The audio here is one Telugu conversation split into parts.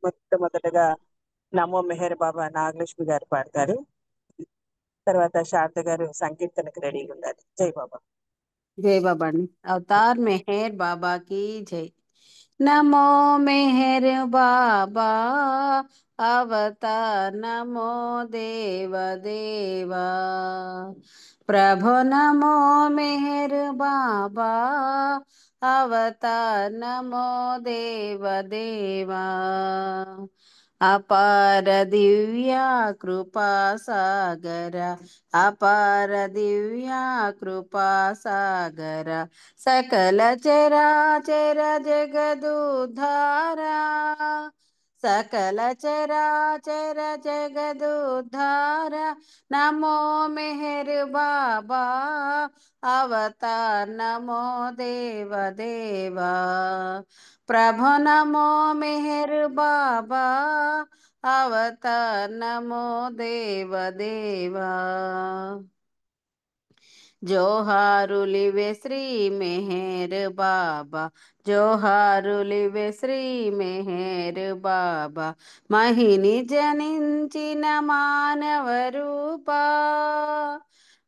మొట్టమొదటగా నమో మెహర్ బాబా నాగలక్ష్మి గారు పాడతారు. తర్వాత శారద గారు సంకీర్తనకు రెడీగా ఉండాలి. జై బాబా. जय बाबा नी। अवतार मेहर बाबा की जय। नमो मेहर बाबा अवतार नमो देव देवा। प्रभु नमो मेहर बाबा अवतार नमो देव देवा। अपार दिव्या कृपा सागर अपार दिव्या कृपा सागर सकल चराचर जगदुद्धारा सकल चराचर जगदुद्धारा नमो मेहर बाबा अवतार नमो देव देवा। प्रभु नमो मेहर बाबा अवतार नमो देव देवा। जोहारुलिवे श्री मेहर बाबा जोहारुलिवे श्री मेहर बाबा महिनी जनिंचिन मानव रूपा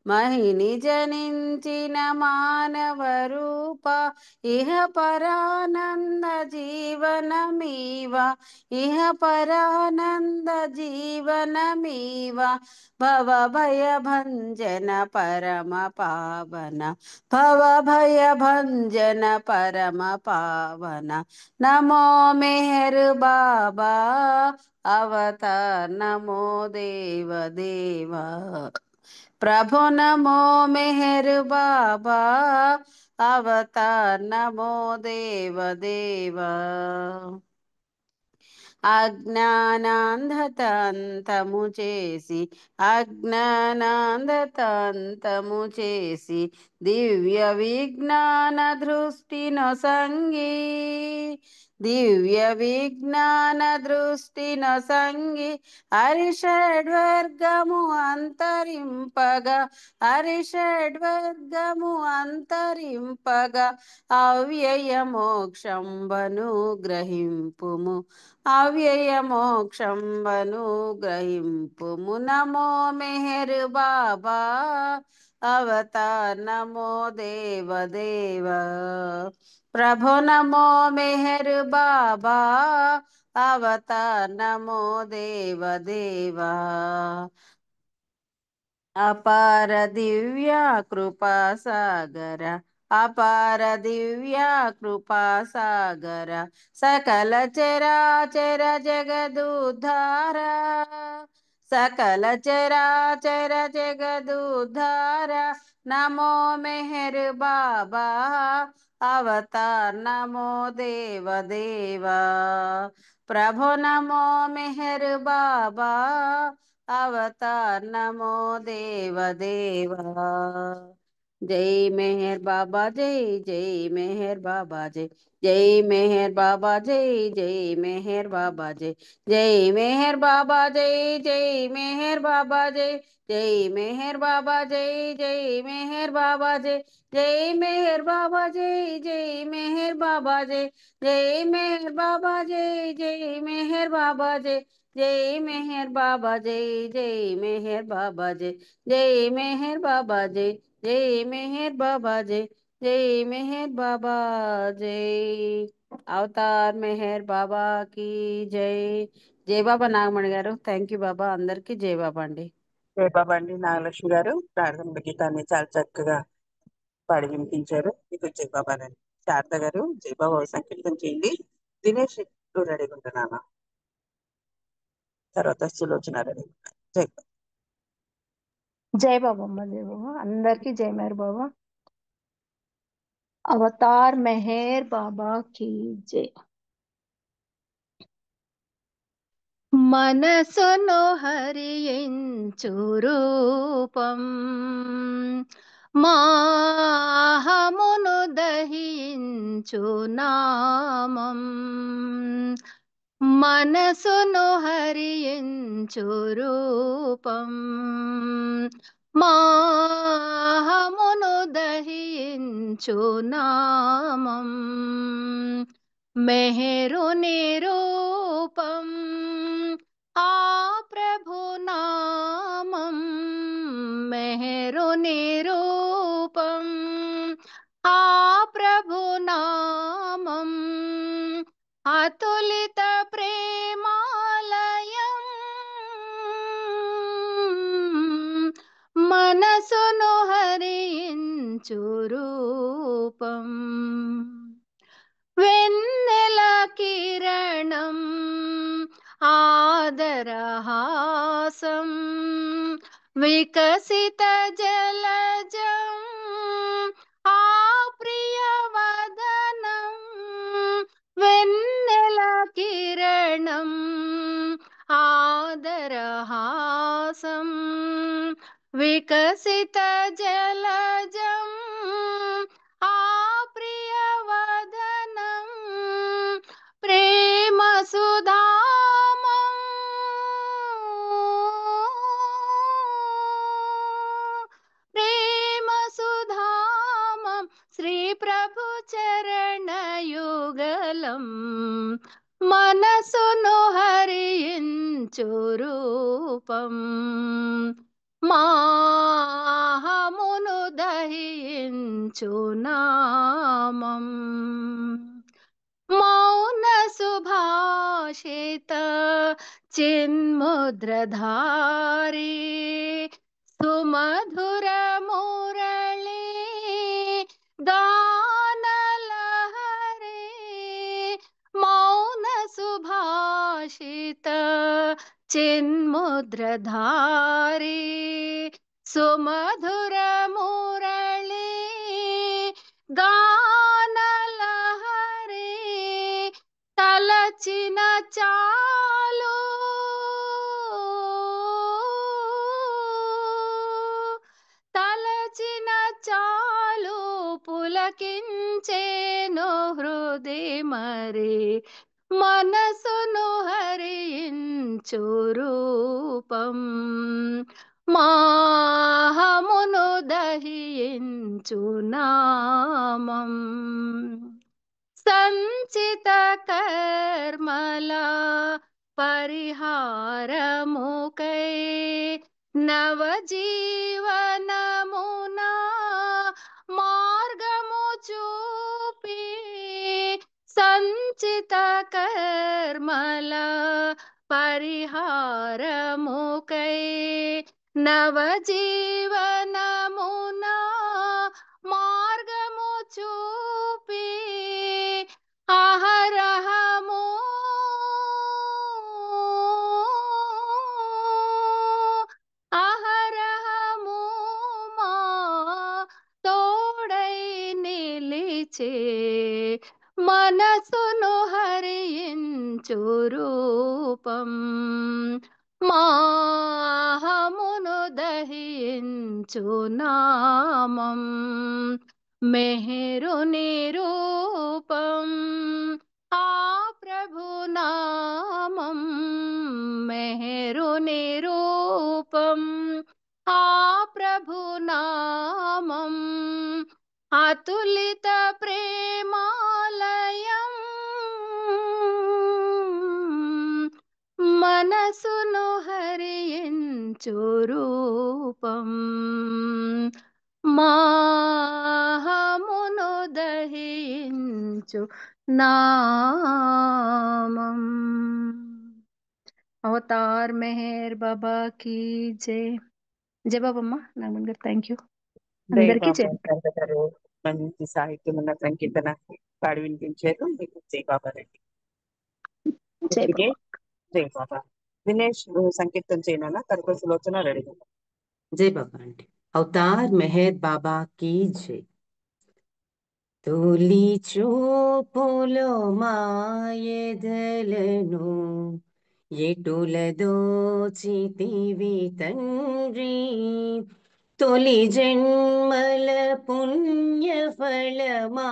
महिनी जनिंचिन मानव रूपा इह परानंद जीवनमीवा इह परानंद जीवनमीवा भव भय भंजन परम पावन भव भय भंजन परम पावन नमो मेहर बाबा अवतार नमो देव देवा। प्रभु नमो मेहर बाबा अवतार नमो देव देवा। అజ్ఞానాంధతంతము చేసి అజ్ఞానాంధతంతము చేసి దివ్య విజ్ఞాన దృష్టిను సంగి దివ్య విజ్ఞాన దృష్టిను సంగి హరిషడ్వర్గము అంతరింపగా హరిషడ్వర్గము అంతరింపగా అవ్యయ మోక్షంబను గ్రహింపుము అవ్యయ మోక్షంబను గ్రహింపుము నమో మెహర్ బాబా అవతార్ నమో దేవ దేవ। ప్రభు నమో మెహర్ బాబా అవతార్ నమో దేవ దేవా। అపార దివ్య కృపా సాగర అపార దివ్య కృపా సాగర సకల చరాచర జగదుద్ధార సకల చరాచర జగదుద్ధార నమో మెహర్ బాబా అవతార్ నమో దేవ దేవా। ప్రభు నమో మెహర్ బాబా अवतार नमो देव देवा। जय मेहर बाबा जय जय मेहर बाबा जय जय मेहर बाबा जय जय मेहर बाबा जय जय मेहर बाबा जय जय मेहर बाबा जय जय मेहर बाबा जय जय मेहर बाबा जय जय मेहर बाबा जय जय मेहर बाबा जय जय मेहर बाबा जय जय मेहर बाबा जय जय मेहर बाबा जय जय मेहर बाबा जय जय मेहर बाबा जय जय मेहर बाबा जय जय मेहर बाबा जय। అవతార్ మెహర్ బాబాకి జై। జై బాబా నాగమణి గారు థ్యాంక్ యూ బాబా అందరికీ జై బాబా అండి। జై బాబా అండి. నాగలక్ష్మి గారు ప్రార్థన గీతాన్ని చాలా చక్కగా పాడి వినిపించారు. మీకు జై బాబానండి. శారద గారు జై బాబా సంకీర్తన చేయండి. దినేష్ రెడీగా ఉంటున్నాను. తర్వాత సులోచన రెడీ. జై బాబా. जय बाबा जय बाबा अंदर की जय मेहर बाबा अवतार मेहर बाबा की जय। మనసును హరించు రూపం మాహమును దహించు నామం మనసును హరించు రూపం మాహమును దహించు నామం మెహరు నిరూపం నిరూపం ఆ ప్రభు నామం అతులిత ప్రేమాలయం మనసును హరించు రూపం వెన్నెల కిరణం ఆదరహాసం వికసిత జలజం ఆ ప్రియవదనం వెన్నెల కిరణం ఆదరహాసం వికసిత జలజం ఆ ప్రియవదనం ప్రేమ సుధామం ప్రేమ సుధామం శ్రీ ప్రభు చరణయుగలం మనసును హరించు రూపం మాహమును దహించు నామం మౌన సుభాషిత చిన్ముద్రధారి సుమధుర మురళి గానలహరి మౌన సుభాషిత చిన్ముద్రధారి సుమధుర మురళి గానలహరి తలచిన చాలు తలచిన చాలు పులకించేను హృది మరి మనసును హరించు రూపం మాహమును దహించు నామం సంచిత కర్మల పరిహారముకై నవజీవనమునా మార్గము చూపి సంచిత కర్మల పరిహారముకై నవజీవనమునా మార్గము చూపి అహరహము అహరహము మా తోడై నిలిచే మనసును హరించు రూపం మాహమును దహించు నామం మెహరు నిరూపం ఆ ప్రభు నామం మెహరు నిరూపం ఆ ప్రభు నామం అతులిత ప్రేమాలయం మనసును హరించు రూపం మాహమును దహించు నామం అవతార్ మెహర్ బాబా की जय జయ బాబమ్మ నాగమణి గారు థ్యాంక్ యూ జై అందరికీ బాబా జయ శారద గారు. మంచి సాహిత్యం ఉన్న సంకీర్తన పాడి వినిపించారు. మీకు జై బాబా రెడ్డి. జయ ఓకే, బాబా జై బాబా. దినేష్, నువ్వు సంకీర్తన చేయనా? కరకల సులోచన రెడీ. జై బాబా అండి. అవతార్ మెహర్ బాబా కీ జై. తొలి చూపులో మాయెదలను ఎటుల దోచితివి తండ్రి, తొలి జన్మల పుణ్య ఫలమా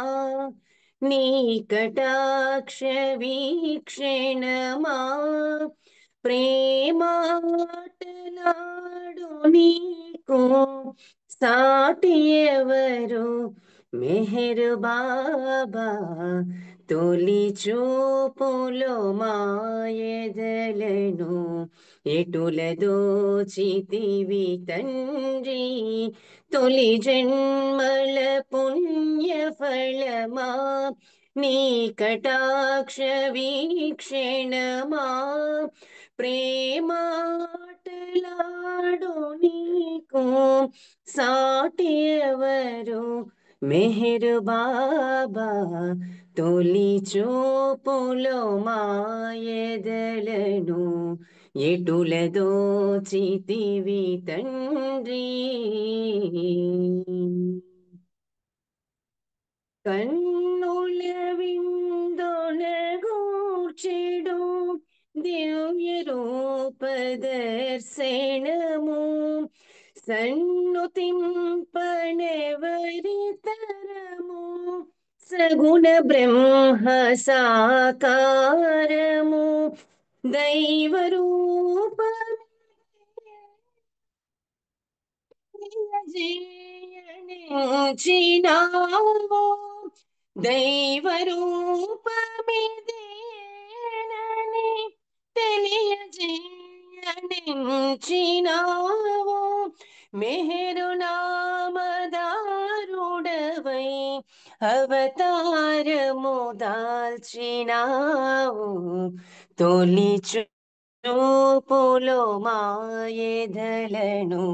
నీ కటాక్ష వీక్షణమా, ప్రేమాటలాడు నీకు సాటి ఎవరు మెహర్ బాబా, తొలి చూపులో మాయెదలను ఎటుల దోచితివి తండ్రి తొలి జన్మల పుణ్య ఫలమా నీ కటాక్ష వీక్షణమా ప్రేమాటలాడు నీకు సాటి ఎవరు మెహర్ బాబా తొలి చూపులో మాయెదలను ఎటుల దోచితివి తండ్రి కన్నుల విందొనగూర్చెడు దివ్య రూప దర్శనము సన్నుతింపనెవరితరము సగుణ బ్రహ్మ సాకారము దైవ రూపమిచ్చినావు దైవ రూపమిదేనని తెలియజేయనించినావు మెహరు నామదారుడవై అవతారము దాల్చినావు తొలి చూపులో మాయెదలను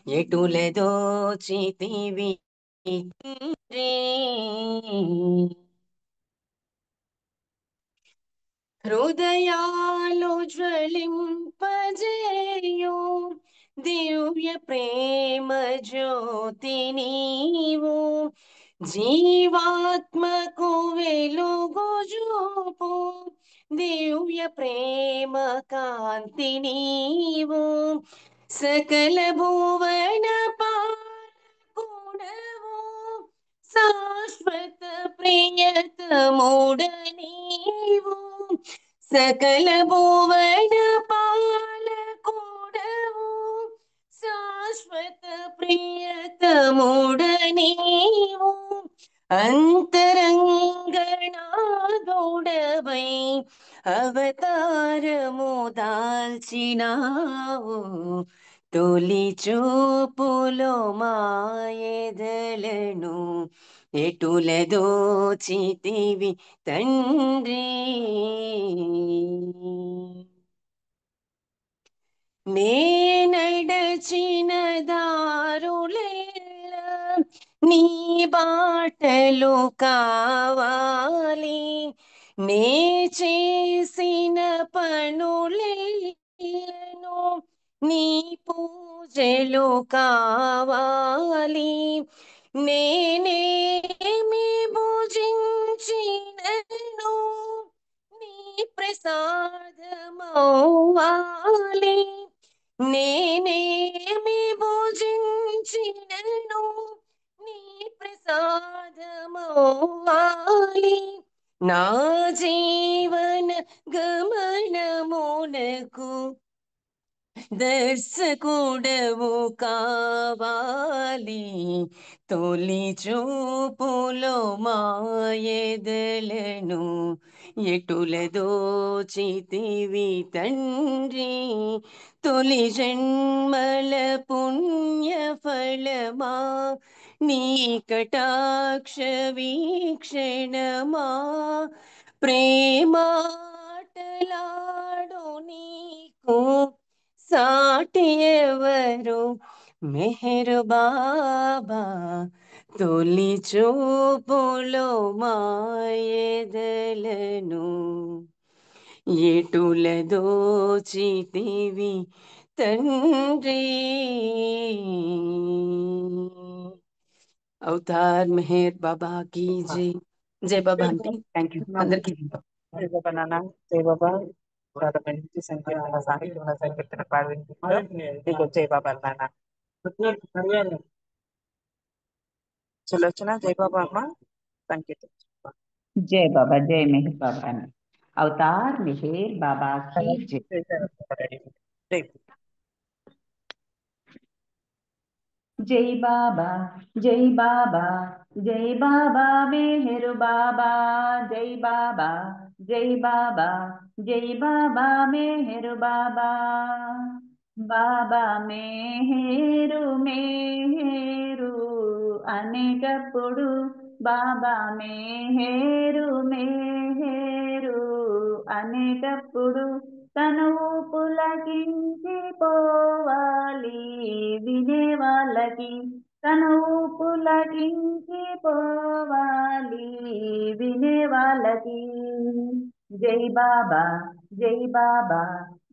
ఎటుల దోచితివి తండ్రి హృదయాలు జ్వలింపజేయు దివ్య ప్రేమ జ్యోతి నీవు జీవాత్మకు వెలుగు చూపు దివ్య ప్రేమ కాంతి నీవు సకల భువన పాలకుడవు శాశ్వత ప్రియతముడ నీవు సకల భువన పాలకుడవు శాశ్వత ప్రియతముడ నీవు అంతరంగనాథుడవై అవతారము దాల్చినావు తొలి చూపులో మాయెదలను ఎటుల దోచితివి తండ్రి నే నడచిన దారులెల్ల నీ బాటలు కావాలి నే చేసిన పనులను నీ పూజలు కావాలి నేనేమి భుజించినను నీ ప్రసాదమౌవాలి నేనేమి భుజించినను నీ ప్రసాదమౌవాలి నా జీవన గమనమునకు దర్శకుడవు కావాలి తొలి చూపులో మాయెదలను ఎటుల దోచితివి తండ్రి తొలి జన్మల పుణ్య ఫలమా నీ కటాక్ష వీక్షణమా ప్రేమాటలాడు నీకు సాటి ఎవరు మెహర్ బాబా తొలి చూపులో మాయెదలను ఎటుల దోచితివి తండ్రి అవతార్ మెహర్ బాబా की जय జై బాబా ఆంటీ థ్యాంక్ యూ అందరికీ జై బాబా నాన్న జై బాబా చాలా మంచి సంకీర్తన సాహిత్య సంకీర్తన పాడి వినిపించారు. నీకు జై బాబా నాన్న సులోచన జై బాబా అమ్మ సంకీర్తన जय बाबा जय मेहर बाबा ने अवतार मेहर बाबा की जय జై జై బాబా జై బాబా జై బాబా మెహరు బాబా జై బాబా జై బాబా జై బాబా మెహరు బాబా బాబా మెహరు మెహరు అనేటప్పుడు బాబా మెహరు మెహరు అనేటప్పుడు తనువు పులకించి పోవాలి వినే వాళ్ళకి తనువు పులకించి పోవాలి వినే వాళ్ళకి జై బాబా జై బాబా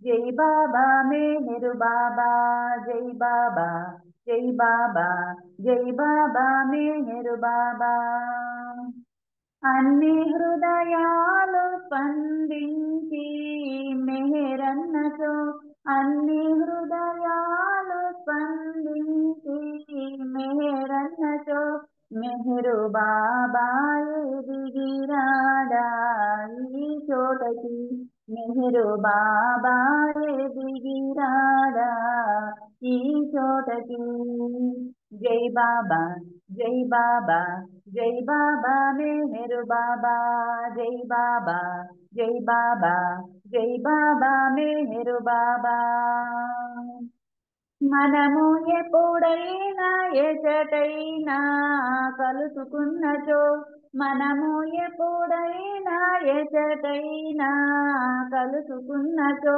జై బాబా మెహరు బాబా జై బాబా జై బాబా జై బాబా మెహరు బాబా అన్ని హృదయాలు స్పందించి మెహరన్నతో అన్ని హృదయాలు స్పందించి మెహరన్నతో మెహరు బాబాయే దిగిరాడా ఈ చోటకి మెహరు బాబాయే దిగిరాడా ఈ చోటకి జై బాబా జై బాబా జై బాబా మెహరు బాబా జై బాబా జై బాబా జై బాబా మెహరు బాబా మనము ఎప్పుడైనా ఎచటైనా కలుసుకున్నచో మనము ఎప్పుడైనా ఎచటైనా కలుసుకున్నచో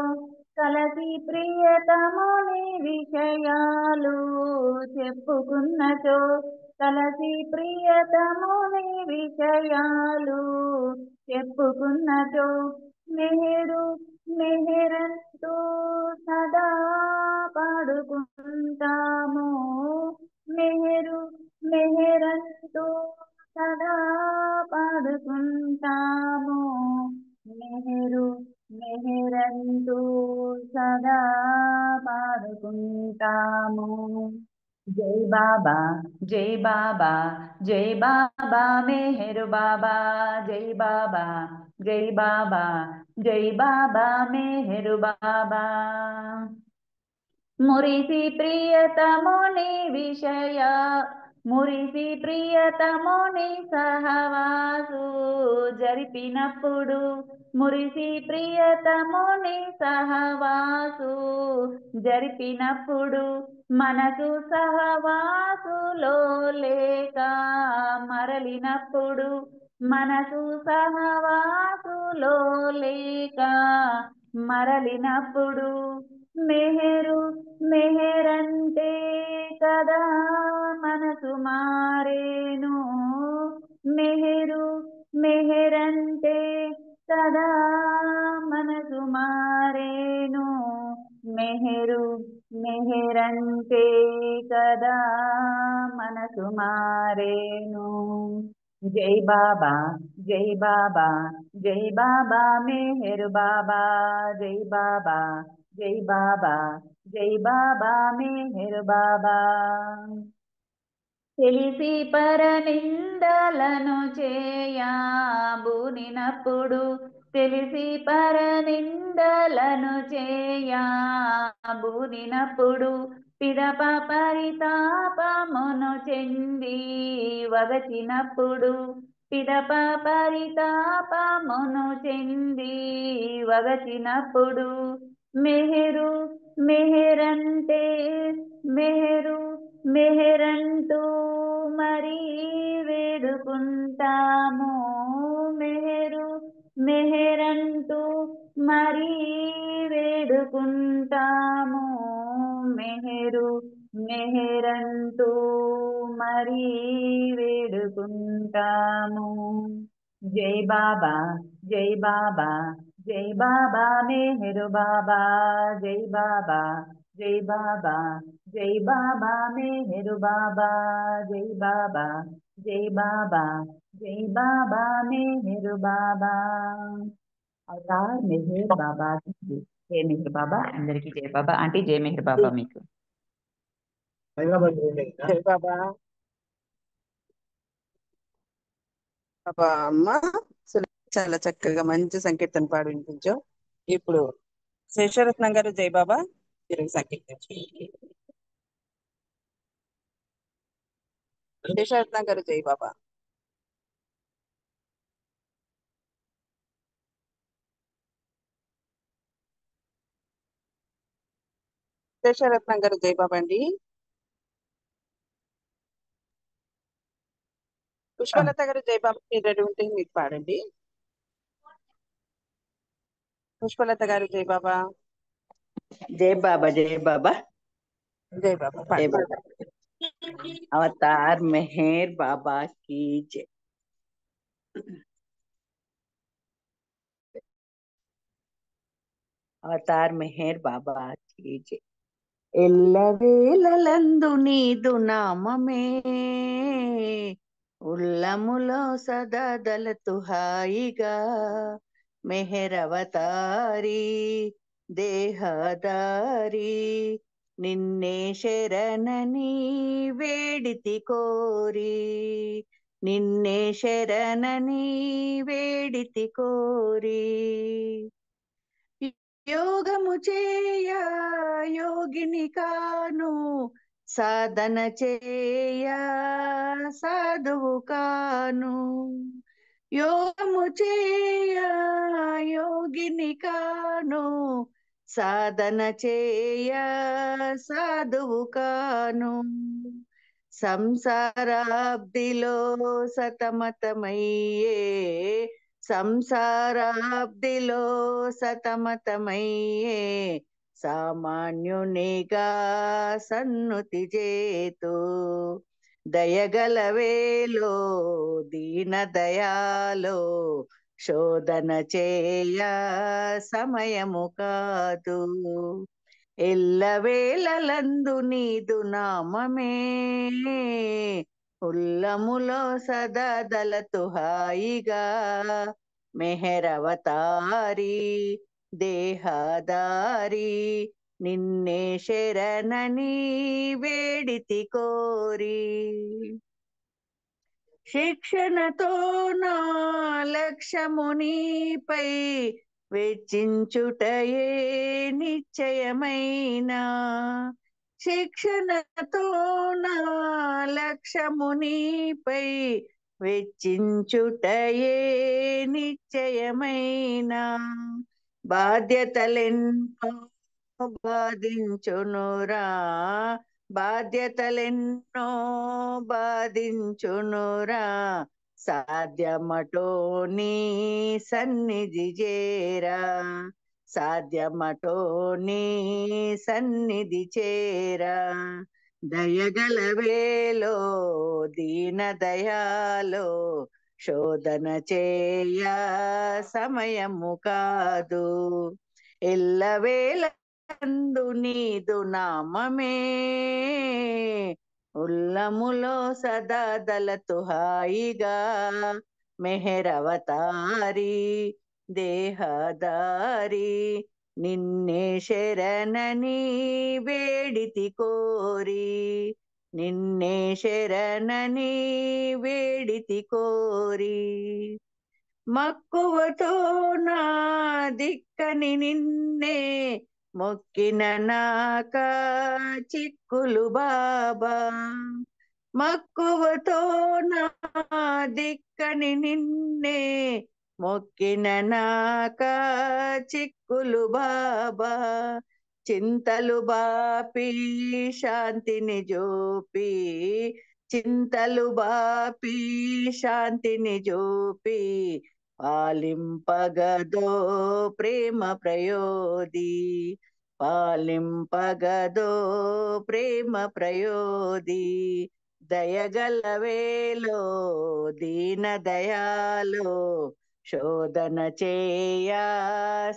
కలసి ప్రియతముని విషయాలు చెప్పుకున్నచో కలసి ప్రియతముని విషయాలు చెప్పుకున్నచో మెహరు మెహరంటూ సదా పాడుకుంటాము మెహరు మెహరంటూ సదా పాడుకుంటాము మెహరు మెహరంటూ సదా పాడుకుంటాము జై బాబా జై బాబా జై బాబా మెహరు బాబా జై బాబా జై బాబా జై బాబా మెహరు బాబా మురిసి ప్రియతముని విషయ మురిసి ప్రియతముని సహవాసు జరిపినప్పుడు మురిసి ప్రియతముని సహవాసు జరిపినప్పుడు మనసు సహవాసులో లేక మరలినప్పుడు మనసు సహవాసులో లేక మరలినప్పుడు మెహరు మెహరంటే కదా మనసు మారేను మెహరు మెహరంటే కదా మనసు మారేను మెహరు మెహరంటే కదా మనసు మారేను జై బాబా జై బాబా జై బాబా మెహరు బాబా జై బాబా జై బాబా జై బాబా మెహరు బాబా తెలిసి పరనిందలను చేయబూనినప్పుడు తెలిసి పరనిందలను చేయబూనినప్పుడు పిదప పరితాపమును చెంది వగచినప్పుడు పిదప పరితాపమును చెంది వగచినప్పుడు మెహరు మెహరంటే మెహరు మెహరంటూ మరీ వేడుకుంటాము మెహరు మెహరంటూ మరీ వేడుకుంటాము మెహరు మెహరంటూ మరీ వేడుకుంటాము జై బాబా జై బాబా జై బాబా మెహరు బాబా జై బాబా జై బాబా జై బాబా మెహరు బాబా జై బాబా జై బాబా జై బాబా మెహరు బాబా అవతార్ మెహర్ బాబా జై మెహర్ బాబా అందరికీ జై బాబా ఆంటీ జై మెహర్ బాబా మీకు జై బాబా బాబా అమ్మ చాలా చక్కగా మంచి సంకీర్తన పాడి వినిపించావు. ఇప్పుడు శేషరత్నం గారు జై బాబా తిరుగు సంకీర్తించు. శేషరత్న గారు జై బాబా. శేషరత్న గారు జై బాబా అండి. పుష్పలత గారు జై బాబా మీరు రెడీ ఉంటే మీకు పాడండి. పుష్పలత గారు జై బాబా. जय बाबा जय बाबा జై బాబా जय పాడండి. बाबा। अवतार मेहर बाबा की जय। అవతార్ మెహర్ బాబా की जय। ఎల్లవేళలందు నీదు నామమే ఉల్లములో సదా దళతు హాయిగా మెహరవతారి దేహదారి నిన్నే శరణని వేడితి కోరి నిన్నే శరణని వేడితి కోరి యోగము చేయ యోగిని కాను సాధన చేయ సాధువు కాను యోగము చేయ యోగిని కాను సాధన చేయ సాధువు కాను సంసారాబ్దిలో సతమతమయ్యే సంసారాబ్దిలో సతమతమయ్యే సామాన్యునిగా సన్నుతి చేతు దయగలవేలో దీన దయాలో శోధన చేయ సమయము కాదు ఎల్లవేళలందు నీదు నామమే ఉల్లములో సదా దళతు హాయిగా మెహరవతారి దేహదారి నిన్నే శరణని వేడితి కోరి శిక్షణతో నా లక్ష్యమునిపై వెచ్చించుటయే నిశ్చయమైన శిక్షణతో నా లక్ష్యమునిపై వెచ్చించుటయే నిశ్చయమైన బాధ్యతలెన్నో బాధించునురా బాధ్యతలెన్నో బాధించునురా సాధ్యమటో నీ సన్నిధి చేరా సాధ్యమటో నీ సన్నిధి చేరా దయగలవేలో దీన దయాలో శోధన చేయ సమయము కాదు ఎల్లవేళందు నీదు నామమే ఉల్లములో సదా దళతు హాయిగా మెహరవతారి దేహదారి నిన్నే శరణని వేడితి కోరి నిన్నే శరణని వేడితి కోరి మక్కువతో నా దిక్కని నిన్నే మొక్కిన నాక చిక్కులు బాబా మక్కువతో నా దిక్కని నిన్నే మొక్కిన నాక చిక్కులు బాబా చింతలు బాపి శాంతిని జోపి చింతలు బాపి శాంతిని జోపి పాలింపగదో ప్రేమ ప్రయోది పాలింపగదో ప్రేమ ప్రయోది దయగలవేలో దీన దయాలో శోధన చేయ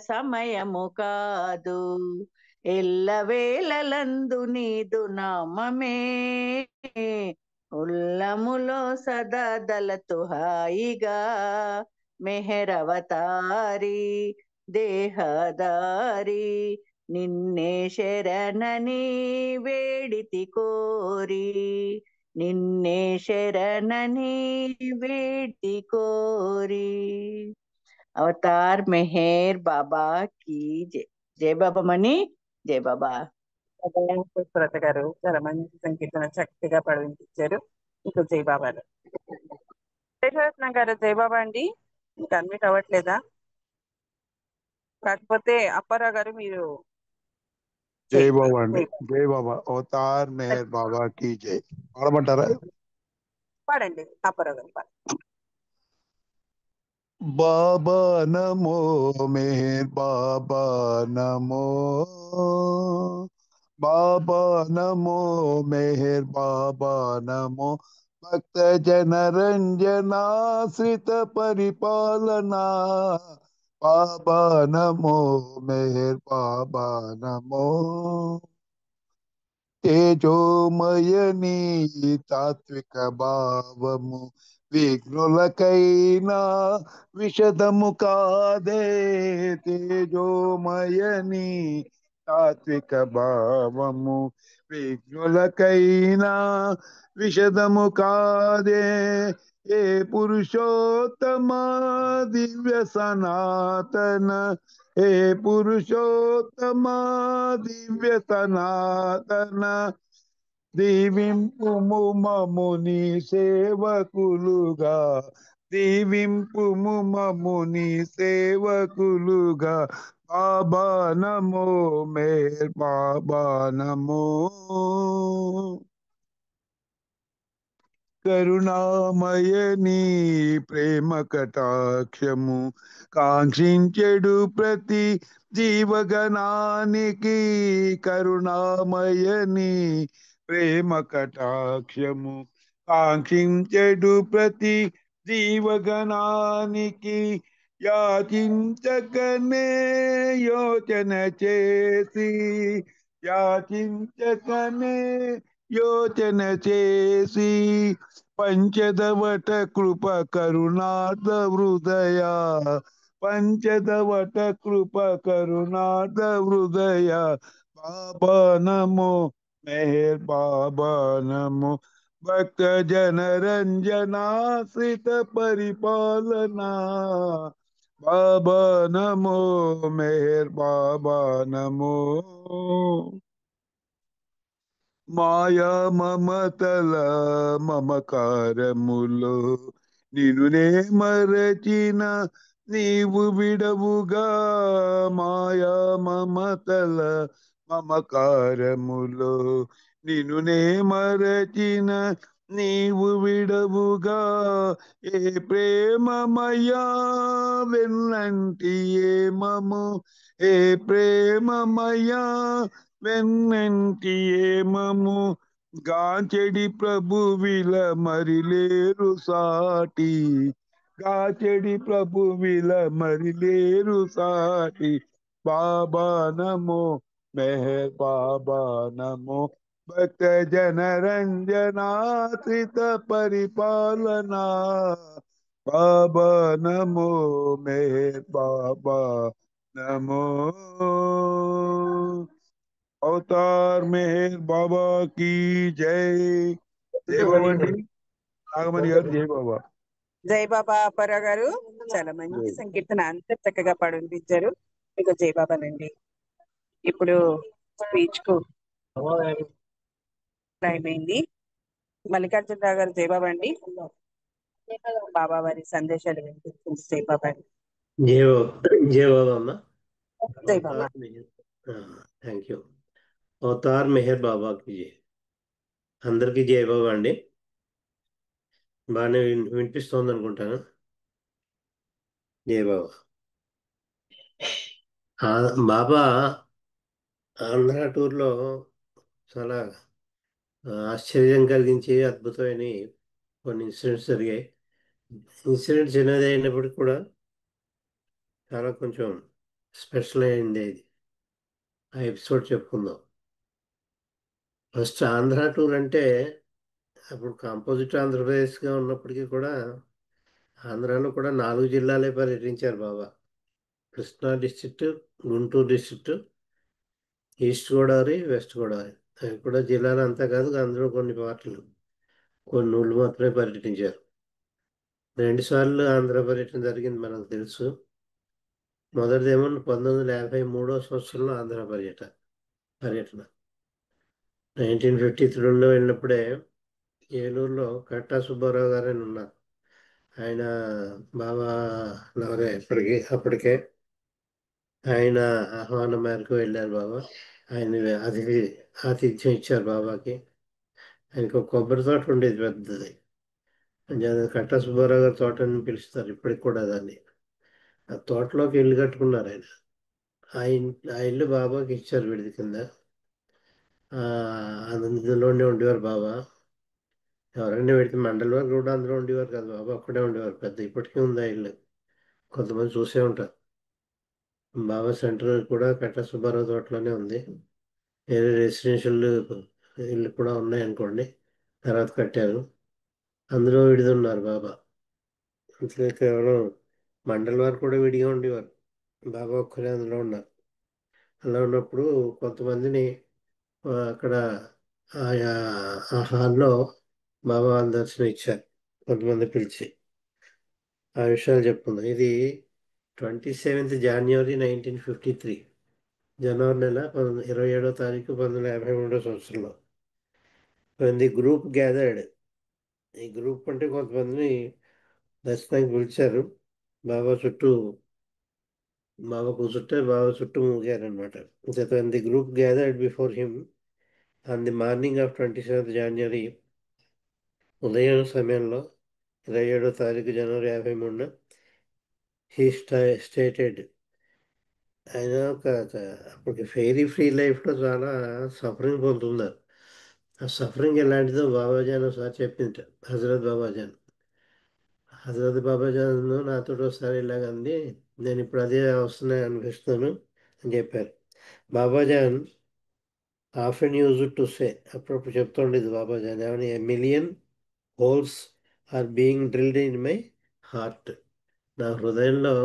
సమయము కాదు ఎల్లవేళలందు నీదు నామమే ఉల్లములో సదా దళతు హాయిగా మెహరవతారి దేహదారి నిన్నే శరణని వేడితి కోరి నిన్నే శరణని వేడితి కోరి అవతార్ మెహర్ బాబా की जय जय बाबा मनी जय बाबा పుష్పలత గారు చాలా మంచి సంకీర్తన చక్కగా పాడించారు. ఇక జయబాబా శేషరత్నం గారు జయబాబా అండి, మీకు అన్మిట్ అవ్వట్లేదా? కాకపోతే అప్పారావు గారు మీరు జై బాబా అండి, జై బాబా. అవతార్ మెహర్ బాబా की जय. పాడమంటారా? పాడండి అప్పారావు గారు పాడండి. బాబా నమో మెహర్ బాబా నమో, బాబా నమో మెహర్ బాబా నమో, భక్త జన రంజనాశ్రిత పరిపాలనా, బాబా నమో మెహర్ బాబా నమో, తేజోమయని తాత్విక భావము విఘ్నులకైనా విషదము కాదే, తేజోమయని తాత్విక భావము విఘ్నులకైనా విషదము కాదే, ఏ పురుషోత్తమ దివ్య సనాతన, ఏ పురుషోత్తమ దివ్య సనాతన, దీవింపుము మముని సేవకులుగా, దీవింపుము మముని సేవకులుగా, బాబా నమో మేర్ బాబా నమో, కరుణామయని ప్రేమ కటాక్షము కాంక్షించెడు ప్రతి జీవగణానికి, కరుణామయని ప్రేమ కటాక్షము కాంక్షించెడు ప్రతి జీవగణానికి, యాచించకనే యోచన చేసి, యాచించకనే యోచన చేసి, పంచదవట కృప కరుణార్థ హృదయ, పంచదవట కృప కరుణార్థ హృదయ, బాబా నమో మెహర్ బాబా నమో, భక్త జన రంజనాశ్రిత పరిపాలనా, బాబా నమో మెహర్ బాబా నమో, మాయా మమతల మమకారములో నిన్నునే మరచిన నీవు విడవుగా, మాయా మమతల మమకారములో నిన్నునే మరచిన నీవు విడవుగా, ఏ ప్రేమమయా వెన్నంటి ఏమము, ఏ ప్రేమమయా వెన్నంటి ఏమము, గాంచెడి ప్రభు విల మరిలేరు సాటి, గాచెడి ప్రభు విల మరిలేరు సాటి, బాబా నమో మెహర్ బాబా నమో, భక్త జన రంజనాశ్రిత పరిపాలనా, బాబా నమో మెహర్ బాబా నమో, అవతార్ మెహర్ బాబా की జై. జై బాబా అండి, నాగమణి గారు జై బాబా. జయబాబా అప్పారావు గారు చాలా మంచి సంకీర్తన అంత చక్కగా పాడించారు. మీకు జయబాబానండి. ఇప్పుడు స్పీచ్ కు టైం అయింది. మల్లికార్జునరావు గారు జయబాబా అండి, బాబా వారి సందేశాలు వినిపించింది. జయబాబా అండి. జయ బాబా అమ్మ. జై బాబా. Thank you. అవతార్ మెహర్ బాబాకి జై. అందరికీ జయ బాబా అండి. బాగానే వినిపిస్తోంది అనుకుంటాను. జయ బాబా. బాబా ఆంధ్ర టూర్లో చాలా ఆశ్చర్యం కలిగించే అద్భుతమైన కొన్ని ఇన్సిడెంట్స్ జరిగాయి. ఇన్సిడెంట్ చిన్నది అయినప్పటికీ కూడా చాలా కొంచెం స్పెషల్ అయింది. ఇది ఆ ఎపిసోడ్ చెప్పుకుందాం. ఫస్ట్ ఆంధ్ర టూర్ అంటే అప్పుడు కాంపోజిట్ ఆంధ్రప్రదేశ్గా ఉన్నప్పటికీ కూడా ఆంధ్రాలో కూడా 4 జిల్లాలే పర్యటించారు Baba. Krishna district, Guntur district, east Godavari, west Godavari. అవి కూడా జిల్లాలు అంతా కాదు, అందులో కొన్ని పార్టీలు, కొన్ని ఊళ్ళు మాత్రమే పర్యటించారు. 2 సార్లు ఆంధ్ర పర్యటన జరిగింది మనకు తెలుసు. మొదటిదేమో 1953వ సంవత్సరంలో ఆంధ్ర పర్యటన 1953లో వెళ్ళినప్పుడే ఏలూరులో కట్టా సుబ్బారావు గారు అని ఉన్నారు. ఆయన బాబా లవరే అప్పటికే ఆయన ఆహ్వానం మేరకు వెళ్ళారు బాబా. ఆయన ఆతిథ్యం ఇచ్చారు బాబాకి. ఆయనకు ఒక కొబ్బరి తోట ఉండేది పెద్దది. కట్టా సుబ్బారావు గారి తోట అని పిలుస్తారు ఇప్పటికి కూడా దాన్ని. ఆ తోటలోకి ఇల్లు కట్టుకున్నారు ఆయన. ఆ ఇల్లు బాబాకి ఇచ్చారు విడిది కింద. అందులోనే ఉండేవారు బాబా. ఎవరైనా పెడితే మండలి వారు కూడా అందులో ఉండేవారు కాదు, బాబా అక్కడే ఉండేవారు. పెద్ద ఇప్పటికీ ఉంది ఆ ఇల్లు, కొంతమంది చూసే ఉంటారు. బాబా సెంటర్ కూడా కట్టా సుబ్బారావు తోటలోనే ఉంది. వేరే రెసిడెన్షియల్ ఇల్లు కూడా ఉన్నాయి అనుకోండి, తర్వాత కట్టారు. అందులో విడిది ఉన్నారు బాబా. అంతే, కేవలం మండలి వారు కూడా విడిగా ఉండేవారు, బాబా ఒక్కరే అందులో ఉన్నారు. అలా ఉన్నప్పుడు కొంతమందిని అక్కడ ఆ హాల్లో బాబా వాళ్ళ దర్శనం ఇచ్చారు, కొంతమంది పిలిచి ఆ విషయాలు చెప్పుకుందాం. ఇది 27th January 1953, జనవరి నెల 27వ తారీఖు 1953 సంవత్సరంలో. The group gathered. ఈ గ్రూప్ అంటే కొంతమందిని దర్శనానికి పిలిచారు. బాబా కూర్చుంటే బాబా చుట్టూ మూగారనమాట. The group gathered before him on the morning of 27th January, ఉదయం సమయంలో 27వ తారీఖు జనవరి 1953, హీ స్టేటెడ్. ఆయన అప్పటికి ఫ్రీ లైఫ్లో చాలా సఫరింగ్ పొందుతున్నారు. ఆ సఫరింగ్ ఎలాంటిదో బాబాజాన్ ఒకసారి చెప్పింది. హజరత్ బాబాజాన్ నాతో ఒకసారి ఇలాగంది, నేను ఇప్పుడు అదే వస్తున్నాయి అనిపిస్తున్నాను అని చెప్పారు. Babajan often use to say, అప్పుడప్పుడు చెప్తుండేది బాబాజాన్, ఏమని, a million holes are being drilled in my heart. నా హృదయంలో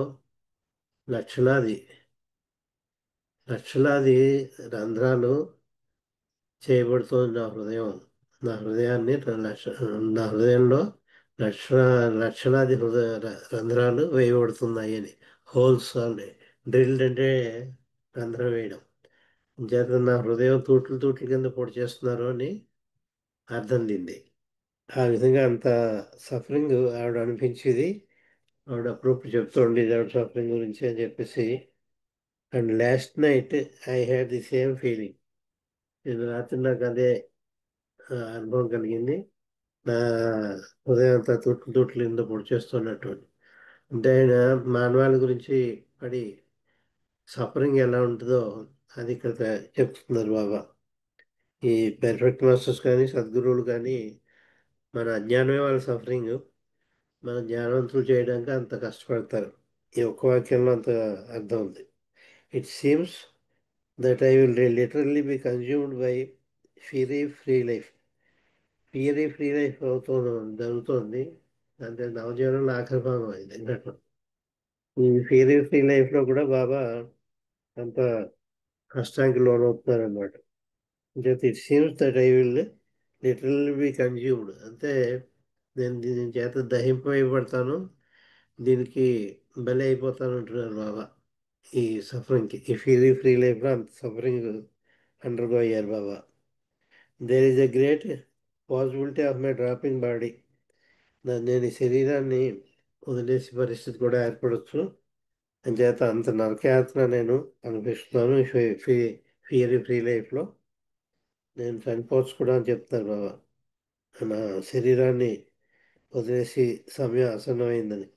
లక్షలాది రంధ్రాలు చేయబడుతుంది. నా హృదయంలో లక్షలాది రంధ్రాలు వేయబడుతున్నాయి అని. హోల్స్ అని, డ్రిల్డ్ అంటే రంధ్రం వేయడం. చేత నా హృదయం తూట్లు కింద పొడి చేస్తున్నారు అని అర్థం దీన్ని. ఆ విధంగా అంత సఫరింగ్ ఆవిడ అనిపించేది. ఆవిడ అప్పుడప్పుడు చెప్తూ ఉండేది ఆవిడ సఫరింగ్ గురించి అని చెప్పేసి. And last night I had the same feeling. నేను రాత్రి నాకు అదే అనుభవం కలిగింది. నా హృదయం అంతా తూట్లు కింద పొడి చేస్తున్నట్టు. అంటే ఆయన మానవాళి గురించి పడి సఫరింగ్ ఎలా ఉంటుందో అది ఇక్కడ చెప్తున్నారు బాబా. ఈ పెర్ఫెక్ట్ మాస్టర్స్ కానీ సద్గురువులు కానీ మన అజ్ఞానమే వాళ్ళ సఫరింగ్, మన జ్ఞానవంతులు చేయడానికి అంత కష్టపడతారు. ఈ ఒక్క వాక్యంలో అంత అర్థం ఉంది. It seems that I will literally be consumed by free life జరుగుతుంది. అంటే నవజీవనంలో ఆఖరి భాగం అయింది అన్నట్టు. ఈ ఫ్రీ లైఫ్లో కూడా బాబా అంత కష్టానికి లోనవుతున్నారు అన్నమాట. It seems that I will literally be consumed, అంటే నేను దీని చేత దహింపబడతాను, దీనికి బలి అయిపోతాను అంటున్నారు బాబా. ఈ సఫరింగ్కి, ఈ ఫ్రీ లైఫ్లో అంత సఫరింగ్ అండర్గో అయ్యారు Baba. There is a great possibility of my dropping body. నేను ఈ శరీరాన్ని వదిలేసే పరిస్థితి కూడా ఏర్పడవచ్చు. అంచేత అంత నరకయాత్ర నేను అనిపిస్తున్నాను ఫ్రీ లైఫ్లో. నేను చనిపోవచ్చు కూడా అని చెప్తారు బాబా. నా శరీరాన్ని వదిలేసి సమయం ఆసన్నమైందని.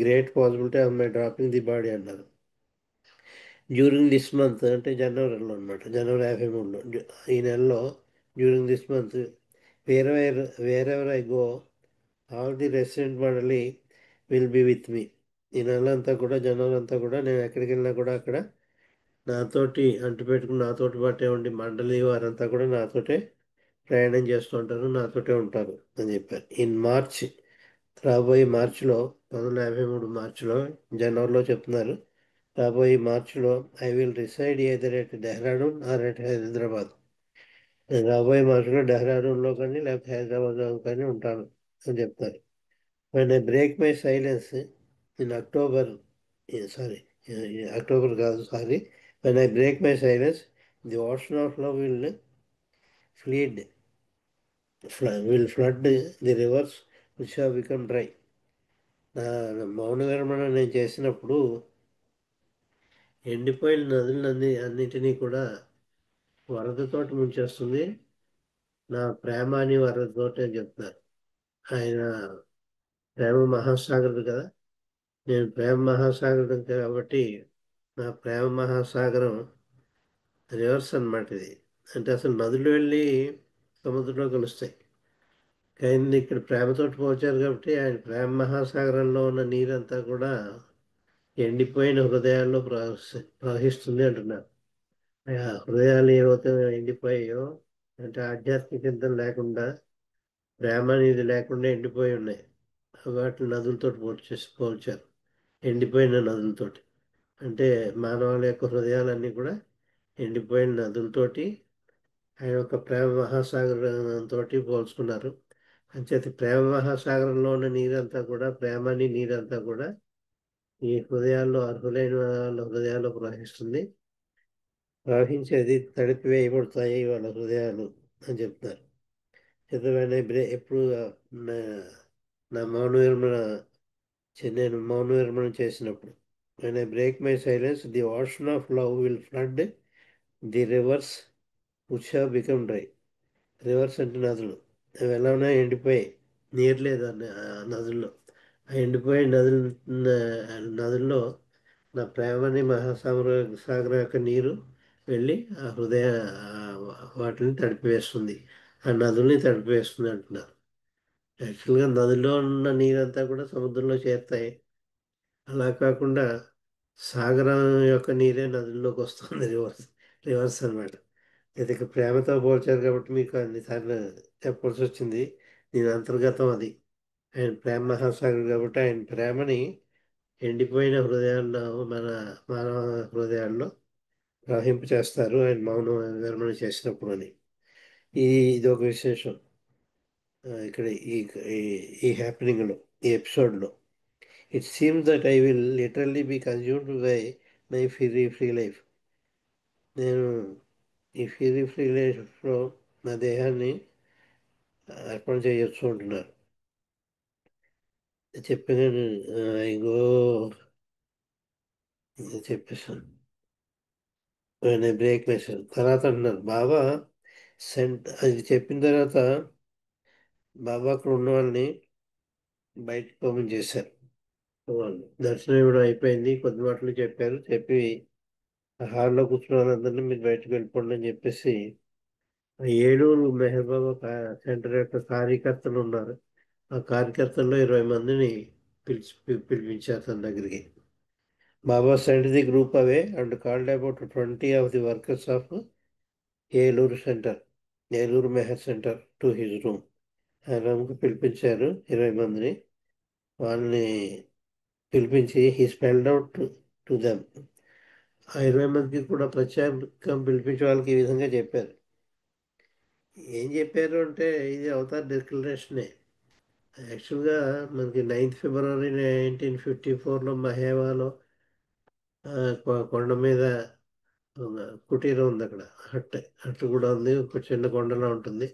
Great possibility of my dropping the body అన్నారు. డ్యూరింగ్ దిస్ మంత్, అంటే జనవరిలో అనమాట, జనవరి 53లో, ఈ నెలలో, during this month wherever I go all the resident mandali will be with me. ఈ నెల అంతా కూడా, జనవరి అంతా కూడా, నేను ఎక్కడికి వెళ్ళినా కూడా అక్కడ నాతోటి అంటుపెట్టుకుని నాతోటి పాటే ఉండి మండలి వారంతా కూడా నాతోటే ప్రయాణం చేస్తూ ఉంటారు, నాతోటే ఉంటారు అని చెప్పారు. ఇన్ మార్చ్, రాబోయే మార్చిలో, 1953 మార్చిలో, జనవరిలో చెప్తున్నారు, రాబోయే మార్చిలో I will reside either at Dehradun or at Hyderabad. నేను రాబోయే మార్చిలో డెహ్రాడూన్లో కానీ లేకపోతే హైదరాబాద్లో కానీ ఉంటాను అని చెప్తారు. When I break my silence in October, October కాదు, when I break my silence the ocean of love will flood will flood the rivers which have become dry. నా మౌన విరమణ నేను చేసినప్పుడు ఎండిపోయిన అన్నిటినీ కూడా వరదతోటి ముంచేస్తుంది. నా ప్రేమ అని వరదతోటి అని చెప్తున్నారు. ఆయన ప్రేమ మహాసాగరుడు కదా, నేను ప్రేమ మహాసాగరుడు కాబట్టి నా ప్రేమ మహాసాగరం రివర్స్ అన్నమాట. ఇది అంటే అసలు నదులు వెళ్ళి సముద్రంలో కలుస్తాయి, కానీ ఇక్కడ ప్రేమతోటి పోల్చారు కాబట్టి ఆయన ప్రేమ మహాసాగరంలో ఉన్న నీరంతా కూడా ఎండిపోయిన హృదయాల్లో ప్రవహిస్తుంది అంటున్నారు. ఆ హృదయాలు ఏవైతే ఎండిపోయాయో అంటే ఆధ్యాత్మిక చింతన లేకుండా, ప్రేమ అనేది లేకుండా ఎండిపోయి ఉన్నాయి. వాటిని నదులతో పోల్చారు, ఎండిపోయిన నదులతోటి. అంటే మానవాళి యొక్క హృదయాలన్నీ కూడా ఎండిపోయిన నదులతోటి ఆయన యొక్క ప్రేమ మహాసాగరంతో పోల్చుకున్నారు. అంచేత ప్రేమ మహాసాగరంలో ఉన్న నీరంతా కూడా, ప్రేమని నీరంతా కూడా ఈ హృదయాల్లో, అర్హులైన వాళ్ళ హృదయాల్లో ప్రవహిస్తుంది. ప్రవహించేది తడిపి వేయబడతాయి వాళ్ళ హృదయాలు అని చెప్తున్నారు. చేత ఎప్పుడు నా మౌన విరమణ నేను మౌన విరమణ చేసినప్పుడు, when I break my silence, the ocean of love will flood the rivers which have become dry. Reverse అంటే నదులు, అవి ఎలా ఉన్నాయి, ఎండిపోయాయి, నీరు లేదు ఆ నదుల్లో. ఆ ఎండిపోయే నదుల్లో నా ప్రేమని సాగరం యొక్క నీరు వెళ్ళి ఆ వాటిని తడిపివేస్తుంది, ఆ నదుల్ని తడిపివేస్తుంది అంటున్నారు. యాక్చువల్గా నదిలో ఉన్న నీరంతా కూడా సముద్రంలో చేరుతాయి. అలా కాకుండా సాగరం యొక్క నీరే నదుల్లోకి వస్తుంది, రివర్స్ అనమాట. ఇది ప్రేమతో పోల్చారు కాబట్టి మీకు అన్నిసార్లు చెప్పాల్సి వచ్చింది. దీని అంతర్గతం అది. ఆయన ప్రేమ మహాసాగర్ కాబట్టి ఆయన ప్రేమని ఎండిపోయిన హృదయాల్లో, మన మానవ హృదయాల్లో ప్రవహింప చేస్తారు ఆయన మౌన విరమణ చేసినప్పుడు అని. ఇది ఒక విశేషం ఇక్కడ ఈ హ్యాపెనింగ్లో, ఈ ఎపిసోడ్లో. It seems that I will literally be consumed by my free life. నేను ఈ ఫ్రీ లైఫ్లో నా దేహాన్ని అర్పణ చేయొచ్చు అంటున్నారు. చెప్పాను, ఇంకో చెప్పేసాను. బ్రేక్ వేశాను తర్వాత అంటున్నారు బాబా అది చెప్పిన తర్వాత బాబా అక్కడ ఉన్న వాళ్ళని బయటకు పంపించేశారు. దర్శనం ఇవ్వడం అయిపోయింది, కొద్ది మాటలు చెప్పారు. చెప్పి హాల్లో కూర్చున్న వాళ్ళందరినీ మీరు బయటకు వెళ్ళిపోండి అని చెప్పేసి 7 మెహర్ బాబా సెంటర్ యొక్క కార్యకర్తలు ఉన్నారు. ఆ కార్యకర్తల్లో 20 మందిని పిలిపించారు తన దగ్గరికి. బాబా sent the group away and called about 20 of the workers of Eluru Meher center to his room. ఆ రూమ్కి పిలిపించారు 20 మందిని. వాళ్ళని పిలిపించి he spelled out to them. ఆ 20 మందికి కూడా ప్రత్యేకం పిలిపించే వాళ్ళకి ఈ విధంగా చెప్పారు. ఏం చెప్పారు అంటే ఇది అవతార్ డిక్లరేషనే. యాక్చువల్గా మనకి 9th ఫిబ్రవరి 1954లో మహేవాలో కొండ మీద కుటీరం ఉంది, అక్కడ హట్ కూడా ఉంది, ఒక చిన్న కొండలా ఉంటుంది.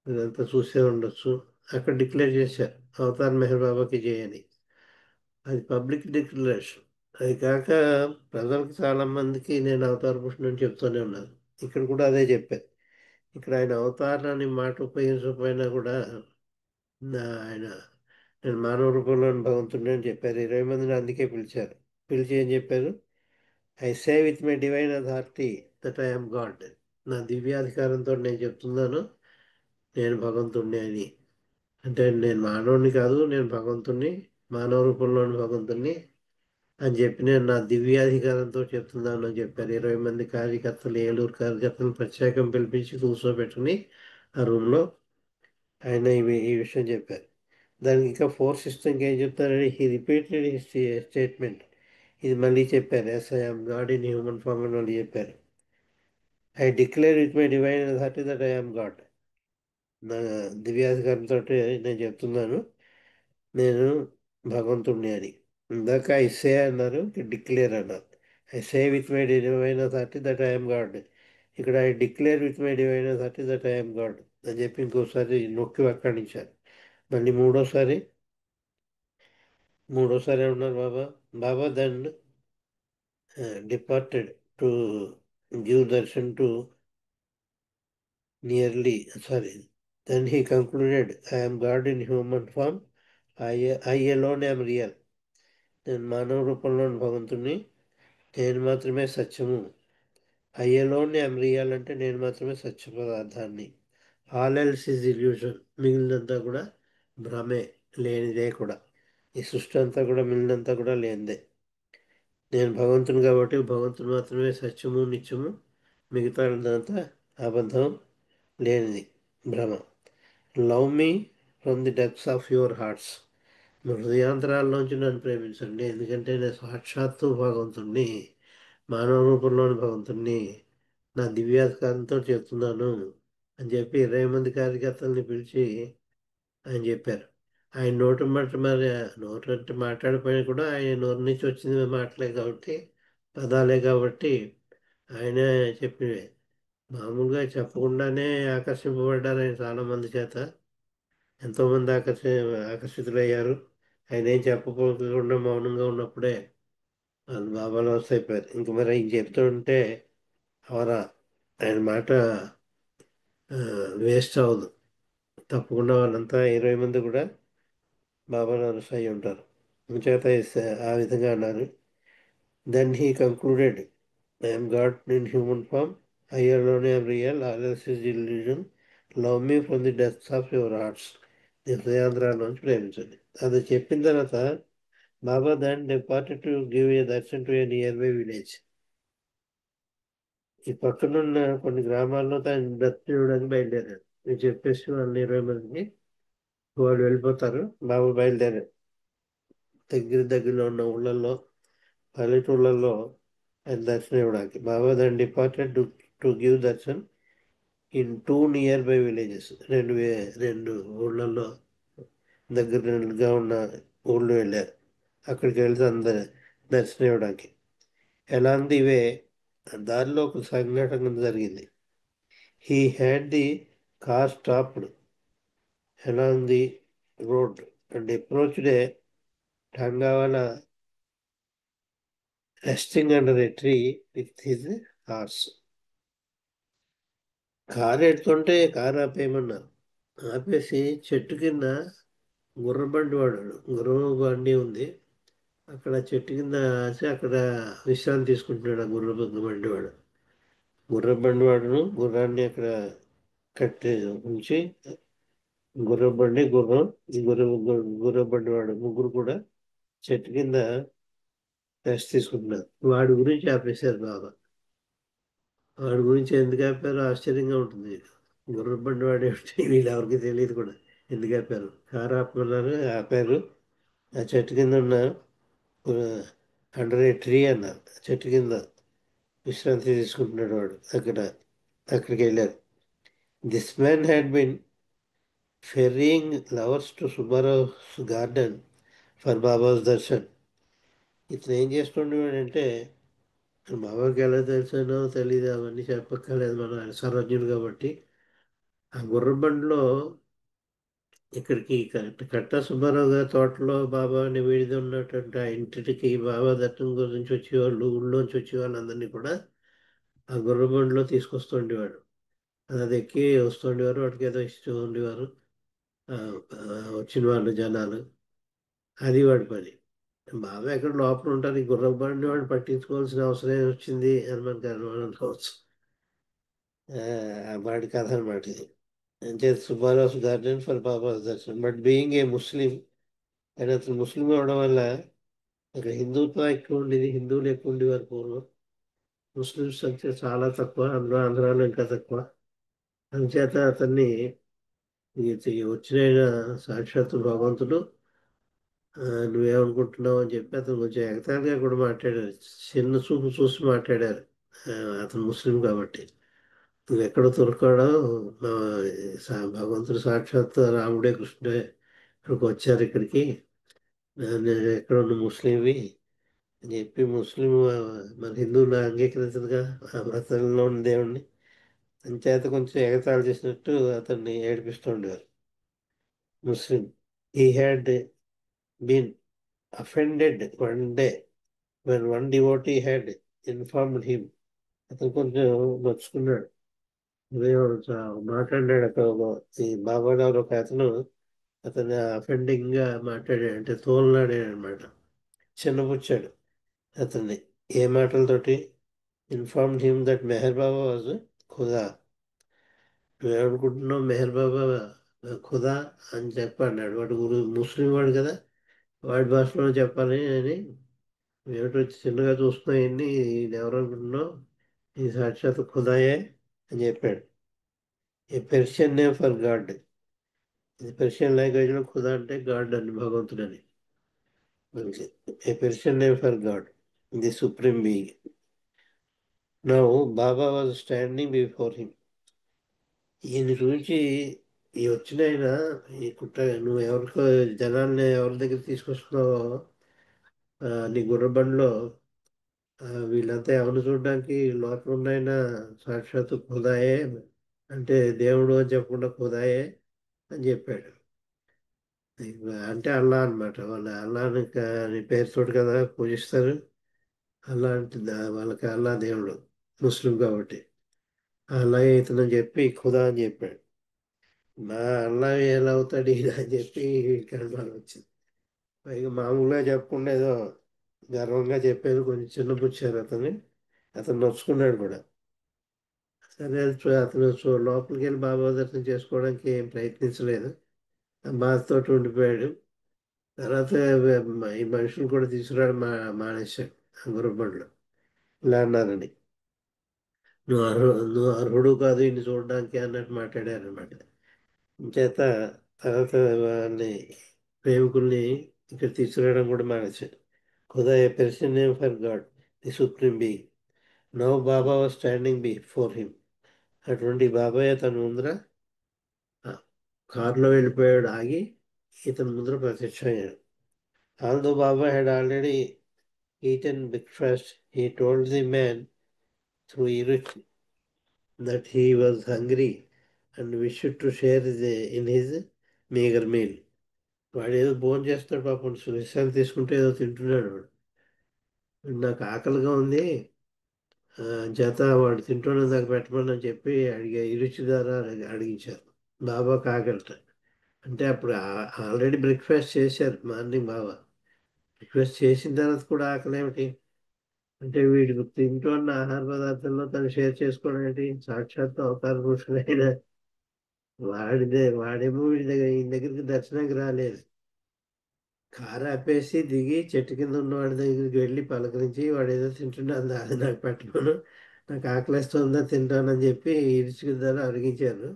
ఇదంతా చూసే ఉండొచ్చు. అక్కడ డిక్లేర్ చేశారు అవతార్ మెహర్ బాబాకి చేయని. అది పబ్లిక్ డిక్లరేషన్. అది కాక ప్రజలకు చాలామందికి నేను అవతార పురుషుని చెప్తూనే ఉన్నాను. ఇక్కడ కూడా అదే చెప్పారు. ఇక్కడ ఆయన అవతారాన్ని మాట ఉపయోగించకపోయినా కూడా ఆయన నేను మానవ రూపంలో భగవంతుడిని అని చెప్పారు. 20 మందిని అందుకే పిలిచారు. పిలిచి ఏం చెప్పారు, I say with my divine authority that I'm God. నా దివ్యాధికారంతో నేను చెప్తున్నాను నేను భగవంతుడిని అని. అంటే నేను మానవుడిని కాదు, నేను భగవంతుడిని, మానవ రూపంలోని భగవంతుడిని అని చెప్పి నేను నా దివ్యాధికారంతో చెప్తున్నాను అని చెప్పారు. 20 మంది కార్యకర్తలు, ఏలూరు కార్యకర్తలు ప్రత్యేకం పిలిపించి కూర్చోబెట్టుకుని ఆ రూమ్లో ఆయన ఈ విషయం చెప్పారు. దానికి ఇంకా ఫోర్స్ ఇస్తే ఇంకేం చెప్తారంటే హీ రిపీటెడ్ హిస్ స్టేట్మెంట్. ఇది మళ్ళీ చెప్పారు, yes I'm God in human form అని మళ్ళీ చెప్పారు. I declare with my divine authority that I'm God. నా దివ్యాధికారంతో నేను చెప్తున్నాను నేను భగవంతుడిని అని. ఇందాక ఐ సే అన్నారు, డిక్లేర్ అన్నారు. I say with my divine authority that I'm God. ఇక్కడ I declare with my divine authority that I'm God. అని చెప్పి ఇంకోసారి నొక్కి వ్యాఖ్యానించారు. మళ్ళీ మూడోసారి ఏమన్నారు Baba? Baba then departed to give darshan to nearly sorry then he concluded, I'm God in human form, I alone I'm real. నేను మానవ రూపంలోని భగవంతుని, నేను మాత్రమే సత్యము. ఐ అలోన్ ఐఎమ్ రియల్ అంటే నేను మాత్రమే సత్య పదార్థాన్ని. ఆల్ ఎల్స్ ఈజ్ ఇల్యూషన్, మిగిలినంతా కూడా భ్రమే, లేనిదే కూడా. ఈ సృష్టి అంతా కూడా మిగిలినంతా కూడా లేనిదే. నేను భగవంతుని కాబట్టి భగవంతుడు మాత్రమే సత్యము నిత్యము, మిగతాదంతా అబద్ధం, లేనిది, భ్రమ. Love me from the depths of your hearts, మీ హృదయాంతరాల్లోంచి నన్ను ప్రేమించండి, ఎందుకంటే నేను సాక్షాత్తు భగవంతుణ్ణి, మానవ రూపంలోని భగవంతుణ్ణి, నా దివ్యాధికారంతో చెప్తున్నాను అని చెప్పి 20 మంది కార్యకర్తల్ని పిలిచి ఆయన చెప్పారు. ఆయన నోటంటే మాట్లాడిపోయినా కూడా ఆయన నోరు నుంచి వచ్చింది మాటలే కాబట్టి, పదాలే కాబట్టి ఆయనే చెప్పినవే. మామూలుగా చెప్పకుండానే ఆకర్షింపబడ్డారు ఆయన చాలామంది చేత. ఎంతోమంది ఆకర్షితులయ్యారు. ఆయన ఏం చెప్పకుండా మౌనంగా ఉన్నప్పుడే వాళ్ళు బాబాలో అయిపోయారు. ఇంక మరి ఆయన చెప్తుంటే అవరా ఆయన మాట వేస్ట్ అవ్వదు. తప్పకుండా వాళ్ళంతా 20 మంది కూడా బాబాలో అయి ఉంటారు. చేత ఆ విధంగా అన్నారు. Then he concluded, I'm God in human form, I alone I'm real, all else is illusion, love me from the depths of your hearts, నీ హృదయాంధ్రాల్లోంచి ప్రేమించండి. అది చెప్పిన తర్వాత Baba then departed to give a darshan to a nearby village. ఈ పక్కనున్న కొన్ని గ్రామాల్లో తను దర్శనం ఇవ్వడానికి బయలుదేరారు. నేను చెప్పేసి వాళ్ళు 20 మందికి వాళ్ళు వెళ్ళిపోతారు. బాబా బయలుదేరారు. దగ్గరలో ఉన్న ఊళ్ళల్లో, పల్లెటూళ్ళల్లో ఆయన దర్శనం ఇవ్వడానికి. Baba then departed to give darshan in 2 nearby villages. రెండు ఊళ్ళల్లో దగ్గరగా ఉన్న ఊళ్ళు వెళ్ళారు. అక్కడికి వెళ్తే అందరు దర్శనం ఇవ్వడానికి. ఎలాంటి ఇవే దారిలో ఒక సంఘటన జరిగింది. He had the car stopped along the road and approached a Tangawala resting under a tree with his horse. Car ఎడుతుంటే కారు ఆపేయమన్నారు. ఆపేసి చెట్టు కింద గుర్రబండి వాడాడు. గుర్రం బండి ఉంది అక్కడ, చెట్టు కింద ఆసి అక్కడ విశ్రాంతి తీసుకుంటున్నాడు ఆ బండి వాడు. గుర్రబండి వాడును గుర్రాన్ని అక్కడ కట్టి ఉంచి, గుర్రం గుర్రబండి వాడు ముగ్గురు కూడా చెట్టు కింద రెస్ట్ తీసుకుంటున్నారు. వాడి గురించి ఆపేశారు బాబా. వాడి గురించి ఎందుకు ఆపారో ఆశ్చర్యంగా ఉంటుంది. గుర్రబండి వాడు ఏమిటి వీళ్ళు ఎవరికి తెలియదు కూడా ఎందుకు ఆపారు. కారు ఆపమన్నారు, ఆపారు. ఆ చెట్టు కింద ఉన్న అండర్ ఏ ట్రీ అన్నారు. చెట్టు కింద విశ్రాంతి తీసుకుంటున్నాడు వాడు. అక్కడికి వెళ్ళారు. This man had been ferrying lovers to Subbarao's garden for Baba's darshan. ఇతను ఏం చేస్తుండేవాడంటే, బాబాకి ఎలా తెలుసానో తెలీదు, అవన్నీ చెప్పక్కర్లేదు, మన సర్వజ్ఞుడు కాబట్టి. ఆ గుర్రబండిలో ఇక్కడికి కట్టా సుబ్బారావు గారి తోటలో బాబా నివేదిత ఉన్నటువంటి ఆ ఇంటికి బాబా దర్శనం గురించి వచ్చేవాళ్ళు, ఊళ్ళోంచి వచ్చేవాళ్ళు అందరినీ కూడా ఆ గుర్రబండిలో తీసుకొస్తుండేవాడు. అది ఎక్కి వస్తుండేవారు. వాటికి ఏదో ఇస్తూ ఉండేవారు వచ్చిన వాళ్ళు, జనాలు. అది వాడి పని. బాబా ఎక్కడ లోపల ఉంటారు, ఈ గుర్రబండి వాడు పట్టించుకోవాల్సిన అవసరం వచ్చింది అని మనకు అనుకోవచ్చు. వాడి కథ అనమాట ఇది. అంటే Subbarao's garden for Baba's darshan. But being a Muslim, ఆయన అసలు ముస్లిం అవడం వల్ల అక్కడ హిందుత్వం ఎక్కువ ఉండేది, హిందువులు ఎక్కువ ఉండేవారు పూర్వం. ముస్లిమ్స్ సంఖ్య చాలా తక్కువ, అందులో ఆంధ్రాలో ఇంకా తక్కువ. అందుచేత అతన్ని వచ్చిన ఆయన సాక్షాత్తు భగవంతుడు, నువ్వేమనుకుంటున్నావు అని చెప్పి అతను కొంచెం ఎగతాళిగా కూడా మాట్లాడారు. చిన్న చూపు చూసి మాట్లాడారు. అతను ముస్లిం కాబట్టి. నువ్వు ఎక్కడ దొరకాడో, భగవంతుడు సాక్షాత్ రాముడే కృష్ణుడే ఇక్కడికి వచ్చారు, ఇక్కడికి నేను ఎక్కడ ఉన్న ముస్లింవి అని చెప్పి, ముస్లిం మన హిందువులు అంగీకరించదుగా ఆ మతంలో ఉన్న దేవుణ్ణి. అంచేత కొంచెం ఎగతాళి చేసినట్టు అతన్ని ఏడిపిస్తుండేవారు. ముస్లిం. He had been offended one day when one devotee had informed him. అతను కొంచెం నొచ్చుకున్నాడు. ఉదయం మాట్లాడాడు అక్కడ ఈ బాబా గారు ఒక అతను అతను అఫెండింగ్ గా మాట్లాడాడు, అంటే తోలనాడాడు అనమాట, చిన్నపుచ్చాడు అతన్ని. ఏ మాటలతోటి? Informed him that Meher Baba was Khuda. నువ్వు ఏమనుకుంటున్నావు, మెహర్ బాబా ఖుదా అని చెప్పన్నాడు. వాడు ముస్లిం వాడు కదా, వాడి భాషలో చెప్పాలి అని. ఏమిటో చిన్నగా చూస్తున్నావు, ఎన్ని ఎవరు అనుకుంటున్నావు, ఈ సాక్షాత్ ఖుదాయే అని చెప్పాడు. A Persian name for God. ఇది పెర్షియన్ లాంగ్వేజ్లో ఖుదా అంటే గాడ్ అని, భగవంతుడని. A Persian name for God, the supreme being. Now Baba was standing before him. ఈయన గురించి ఈ వచ్చిన ఆయన, ఈ కుట్ర, నువ్వు ఎవరికో జనాల్ని ఎవరి దగ్గర తీసుకొస్తున్నావో నీ గుర్రబండిలో, వీళ్ళంతా ఎవరిని చూడడానికి లోపల ఉన్నాయన సాక్షాత్తు ఖుదాయే, అంటే దేవుడు అని చెప్పకుండా ఖుదాయే అని చెప్పాడు. అంటే అల్లా అనమాట. వాళ్ళు అల్లాని అని పేరుతోటి కదా పూజిస్తారు. అల్లా అంటే వాళ్ళకి అల్లా దేవుడు, ముస్లిం కాబట్టి. అల్లాయే ఇతనని చెప్పి ఖుదా అని చెప్పాడు. నా అల్లా ఎలా అవుతాడు ఈయన అని చెప్పి కనుమానం వచ్చింది. పైగా మామూలుగా చెప్పకుండా ఏదో గర్వంగా చెప్పేది, కొంచెం చిన్నపుచ్చారు అతన్ని. అతను నొచ్చుకున్నాడు కూడా. సరే అతను లోపలికి వెళ్ళి బాబా దర్శనం చేసుకోవడానికి ఏం ప్రయత్నించలేదు, బాధతోటి ఉండిపోయాడు. తర్వాత ఈ మనుషులు కూడా తీసుకురావడం మానేశాడు ఆ గుర్రబండ్లో. ఇలా అన్నారని, నువ్వు అర్హుడు కాదు ఇన్ని చూడడానికి అన్నట్టు మాట్లాడారు అనమాట. చేత తర్వాత వాళ్ళని, ప్రేమికుల్ని ఇక్కడ తీసుకురావడం కూడా మానేశాడు. Khuda a person name for God, the supreme being. Now Baba was standing before him. అటువంటి బాబాయ్ తన ముందర కారులో వెళ్ళిపోయాడు, ఆగి ఇతని ముందర ప్రత్యక్షమయ్యాడు. Although Baba had already eaten breakfast, he told the man through Eruch that he was hungry and wished to share in his meager meal. వాడు ఏదో భోజనం చేస్తాడు పాపం, విషయాలు తీసుకుంటే ఏదో తింటున్నాడు వాడు. నాకు ఆకలిగా ఉంది చేత వాడు తింటున్న దాకా పెట్టమని చెప్పి ఇరుచి ద్వారా అడిగించారు. బాబా ఆకలిట. అంటే అప్పుడు ఆల్రెడీ బ్రేక్ఫాస్ట్ చేశారు మార్నింగ్. బాబా బ్రేక్ఫాస్ట్ చేసిన తర్వాత కూడా ఆకలి ఏమిటి అంటే, వీడికి తింటున్న ఆహార పదార్థంలో తను షేర్ చేసుకోవడం ఏంటి? సాక్షాత్ అవతార పురుషుడైన వాడేమో వీడి దగ్గర, ఈయన దగ్గరికి దర్శనానికి రాలేదు. కారు ఆపేసి దిగి చెట్టు కింద ఉన్న వాడి దగ్గరికి వెళ్ళి పలకరించి, వాడు ఏదో తింటున్నాడు అది నాకు పెట్టమను, నాకు ఆకలిస్తుందా తింటానని చెప్పి ఇరుచుకు ద్వారా అడిగించారు.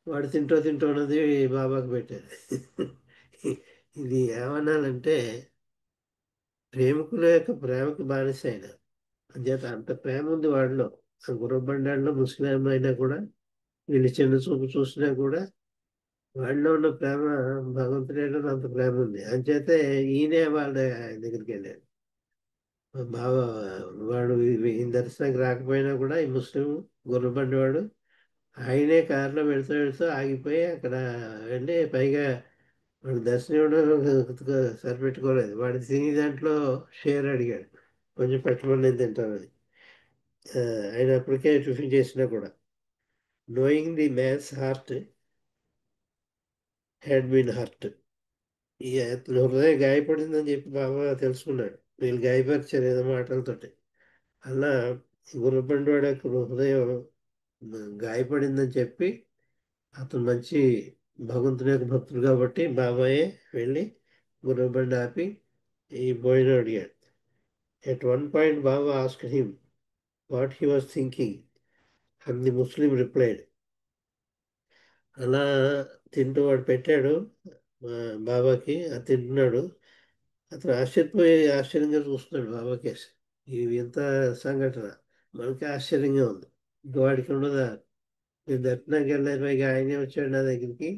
వాడు తింటూ ఉన్నది బాబాకు పెట్టారు. ఇది ఏమన్నానంటే, ప్రేమికుల యొక్క ప్రేమకు బానిస అయిన అంచేత అంత ప్రేమ ఉంది వాడిలో. ఆ గుర్రబండాల్లో ముస్లిం అయినా కూడా, వీళ్ళు చిన్న చూపు చూసినా కూడా వాడిలో ఉన్న ప్రేమ భగవంతుడిలో అంత ప్రేమ ఉంది. అంచేతే ఈయనే వాళ్ళ దగ్గరికి వెళ్ళాడు. బాబా వాడు ఈయన దర్శనానికి రాకపోయినా కూడా ఈ ముస్లిం గుర్రబండి వాడు ఆయనే కారులో వెళుతూ ఆగిపోయి అక్కడ వెళ్ళి, పైగా వాడు దర్శనం ఇవ్వడం సరిపెట్టుకోలేదు. వాడు తిని దాంట్లో షేర్ అడిగాడు, కొంచెం పెట్టమని నేను తింటానని. ఆయన అప్పటికే టిఫిన్ చేసినా కూడా. Knowing the man's heart had been hurt. ఈ హృదయం గాయపడిందని చెప్పి బాబా తెలుసుకున్నాడు. వీళ్ళు గాయపరిచారు ఏదో మాటలతోటి. అలా గుర్రబండి వాడి యొక్క హృదయం గాయపడిందని చెప్పి, అతను మంచి భగవంతుని యొక్క భక్తుడు కాబట్టి బాబాయే వెళ్ళి గుర్రబండి ఆపి ఈ భోజనం అడిగాడు. At one point Baba asked him what he was thinking and the Muslim replied. అలా తింటూ వాడు పెట్టాడు బాబాకి, అది తింటున్నాడు. అతను ఆశ్చర్యంగా చూస్తున్నాడు బాబా కేసు. ఇది ఎంత సంఘటన మనకి ఆశ్చర్యంగా ఉంది. ఇంకా వాడికి ఉండదా? నేను దర్శనానికి వెళ్ళలేదు, పైగా ఆయనే వచ్చాడు నా దగ్గరికి,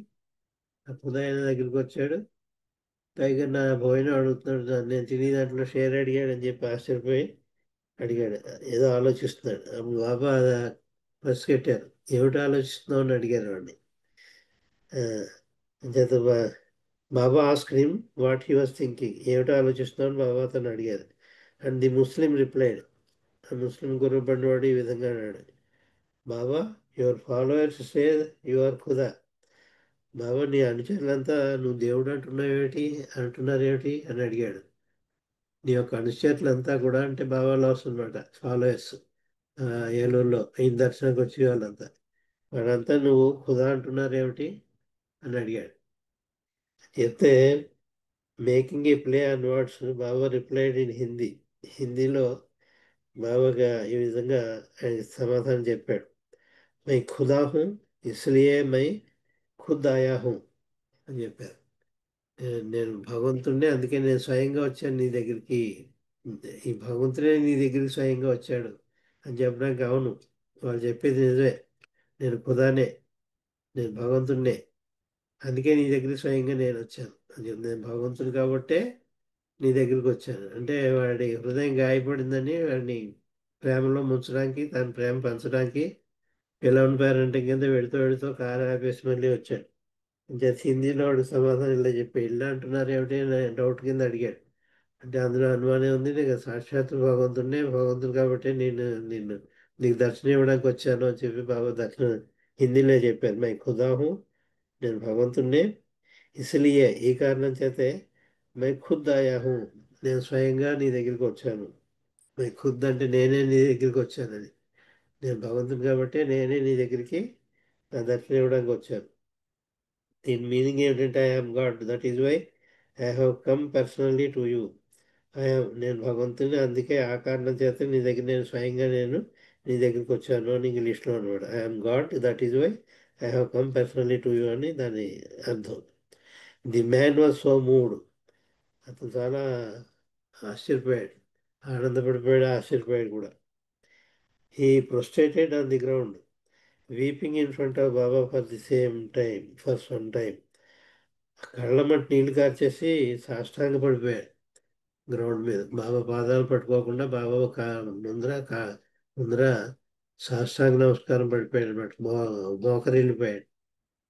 ఆ ఉదయం దగ్గరికి వచ్చాడు, పైగా నా భోజనం అడుగుతున్నాడు, నేను తినే దాంట్లో షేర్ అడిగాడు అని చెప్పి ఆశ్చర్యపోయి అడిగాడు. ఏదో ఆలోచిస్తున్నాడు. అప్పుడు బాబా పసిగట్టారు. ఏమిటి ఆలోచిస్తున్నావు అని అడిగారు వాడిని. అంచేత Baba asked him what he was thinking. ఏమిటి ఆలోచిస్తున్నావు అని బాబా అతను అడిగారు. And the Muslim replied. ఆ ముస్లిం గుర్రం బండివాడు ఈ విధంగా అన్నాడు, Baba your followers say you are Khuda. Baba నీ అనుచరులంతా నువ్వు దేవుడు అంటున్నారేమిటి అని అడిగాడు. నీ యొక్క అనుచరులంతా కూడా, అంటే బాబా లాస్ అనమాట, ఫాలోవర్స్, ఏలూరులో ఈ దర్శనానికి వచ్చి వాళ్ళంతా, వాళ్ళంతా నువ్వు ఖుదా అంటున్నారేమిటి అని అడిగాడు. చెప్తే making a play on words Baba replied in Hindi. హిందీలో బాబాగా ఈ విధంగా ఆయన సమాధానం చెప్పాడు, my Khuda who ఇస్లియే my Khud ఆయా హూ అని చెప్పారు. నేను భగవంతుడినే, అందుకే నేను స్వయంగా వచ్చాను నీ దగ్గరికి. ఈ భగవంతుడే నీ దగ్గరికి స్వయంగా వచ్చాడు అని చెప్పడానికి, అవును వాళ్ళు చెప్పేది నిజమే, నేను ఖుదానే, నేను భగవంతుడినే, అందుకే నీ దగ్గరికి స్వయంగా నేను వచ్చాను అని చెప్పి, నేను భగవంతుడు కాబట్టే నీ దగ్గరికి వచ్చాను. అంటే వాడి హృదయం గాయపడిందని వాడిని ప్రేమలో ముంచడానికి, తన ప్రేమ పంచడానికి పిల్లవని పేరెంటింగ్ కింద వెళుతూ వెళుతూ కారు ఆపేసి మళ్ళీ వచ్చాడు. ఇంకా హిందీలో వాడు సమాధానం ఇలా చెప్పి, ఇల్లు అంటున్నారు ఏమిటి అని డౌట్ కింద అడిగాడు. అంటే అందులో అనుమానం ఉంది, నీకు సాక్షాత్ భగవంతుడు కాబట్టి నిన్ను నీకు దర్శనం ఇవ్వడానికి వచ్చాను అని చెప్పి బాబా దర్శనం హిందీలో చెప్పారు. మై ఖుదాహు, నేను భగవంతుడినే, ఇసలియే ఈ కారణం చేతే మై ఖుద్ ఆయా హూ, నేను స్వయంగా నీ దగ్గరికి వచ్చాను. మై ఖుద్ అంటే నేనే నీ దగ్గరికి వచ్చానని, నేను భగవంతుడు కాబట్టి నేనే నీ దగ్గరికి నా దర్శనం ఇవ్వడానికి వచ్చాను. దీని మీనింగ్ ఏంటంటే I'm God, that is why I have come personally to you. నేను భగవంతుని, అందుకే ఆ కారణం చేత నేను నీ దగ్గరికి వచ్చాను అని ఇంగ్లీష్లో అనమాట. I'm God, that is why I have come personally to you అని దాని అర్థం. The man was so moved, అతను చాలా ఆశ్చర్యపోయాడు, ఆశ్చర్యపోయాడు కూడా. He prostrated on the ground weeping in front of Baba for some time. కళ్ళమట్టి నీళ్లు కార్చేసి సాష్టాంగ పడిపోయాడు గ్రౌండ్ మీద. బాబా పాదాలు పట్టుకోకుండా బాబా ముందర సాష్టాంగ నమస్కారం పడిపోయాడు అనమాట. మోకరిల్లిపోయాడు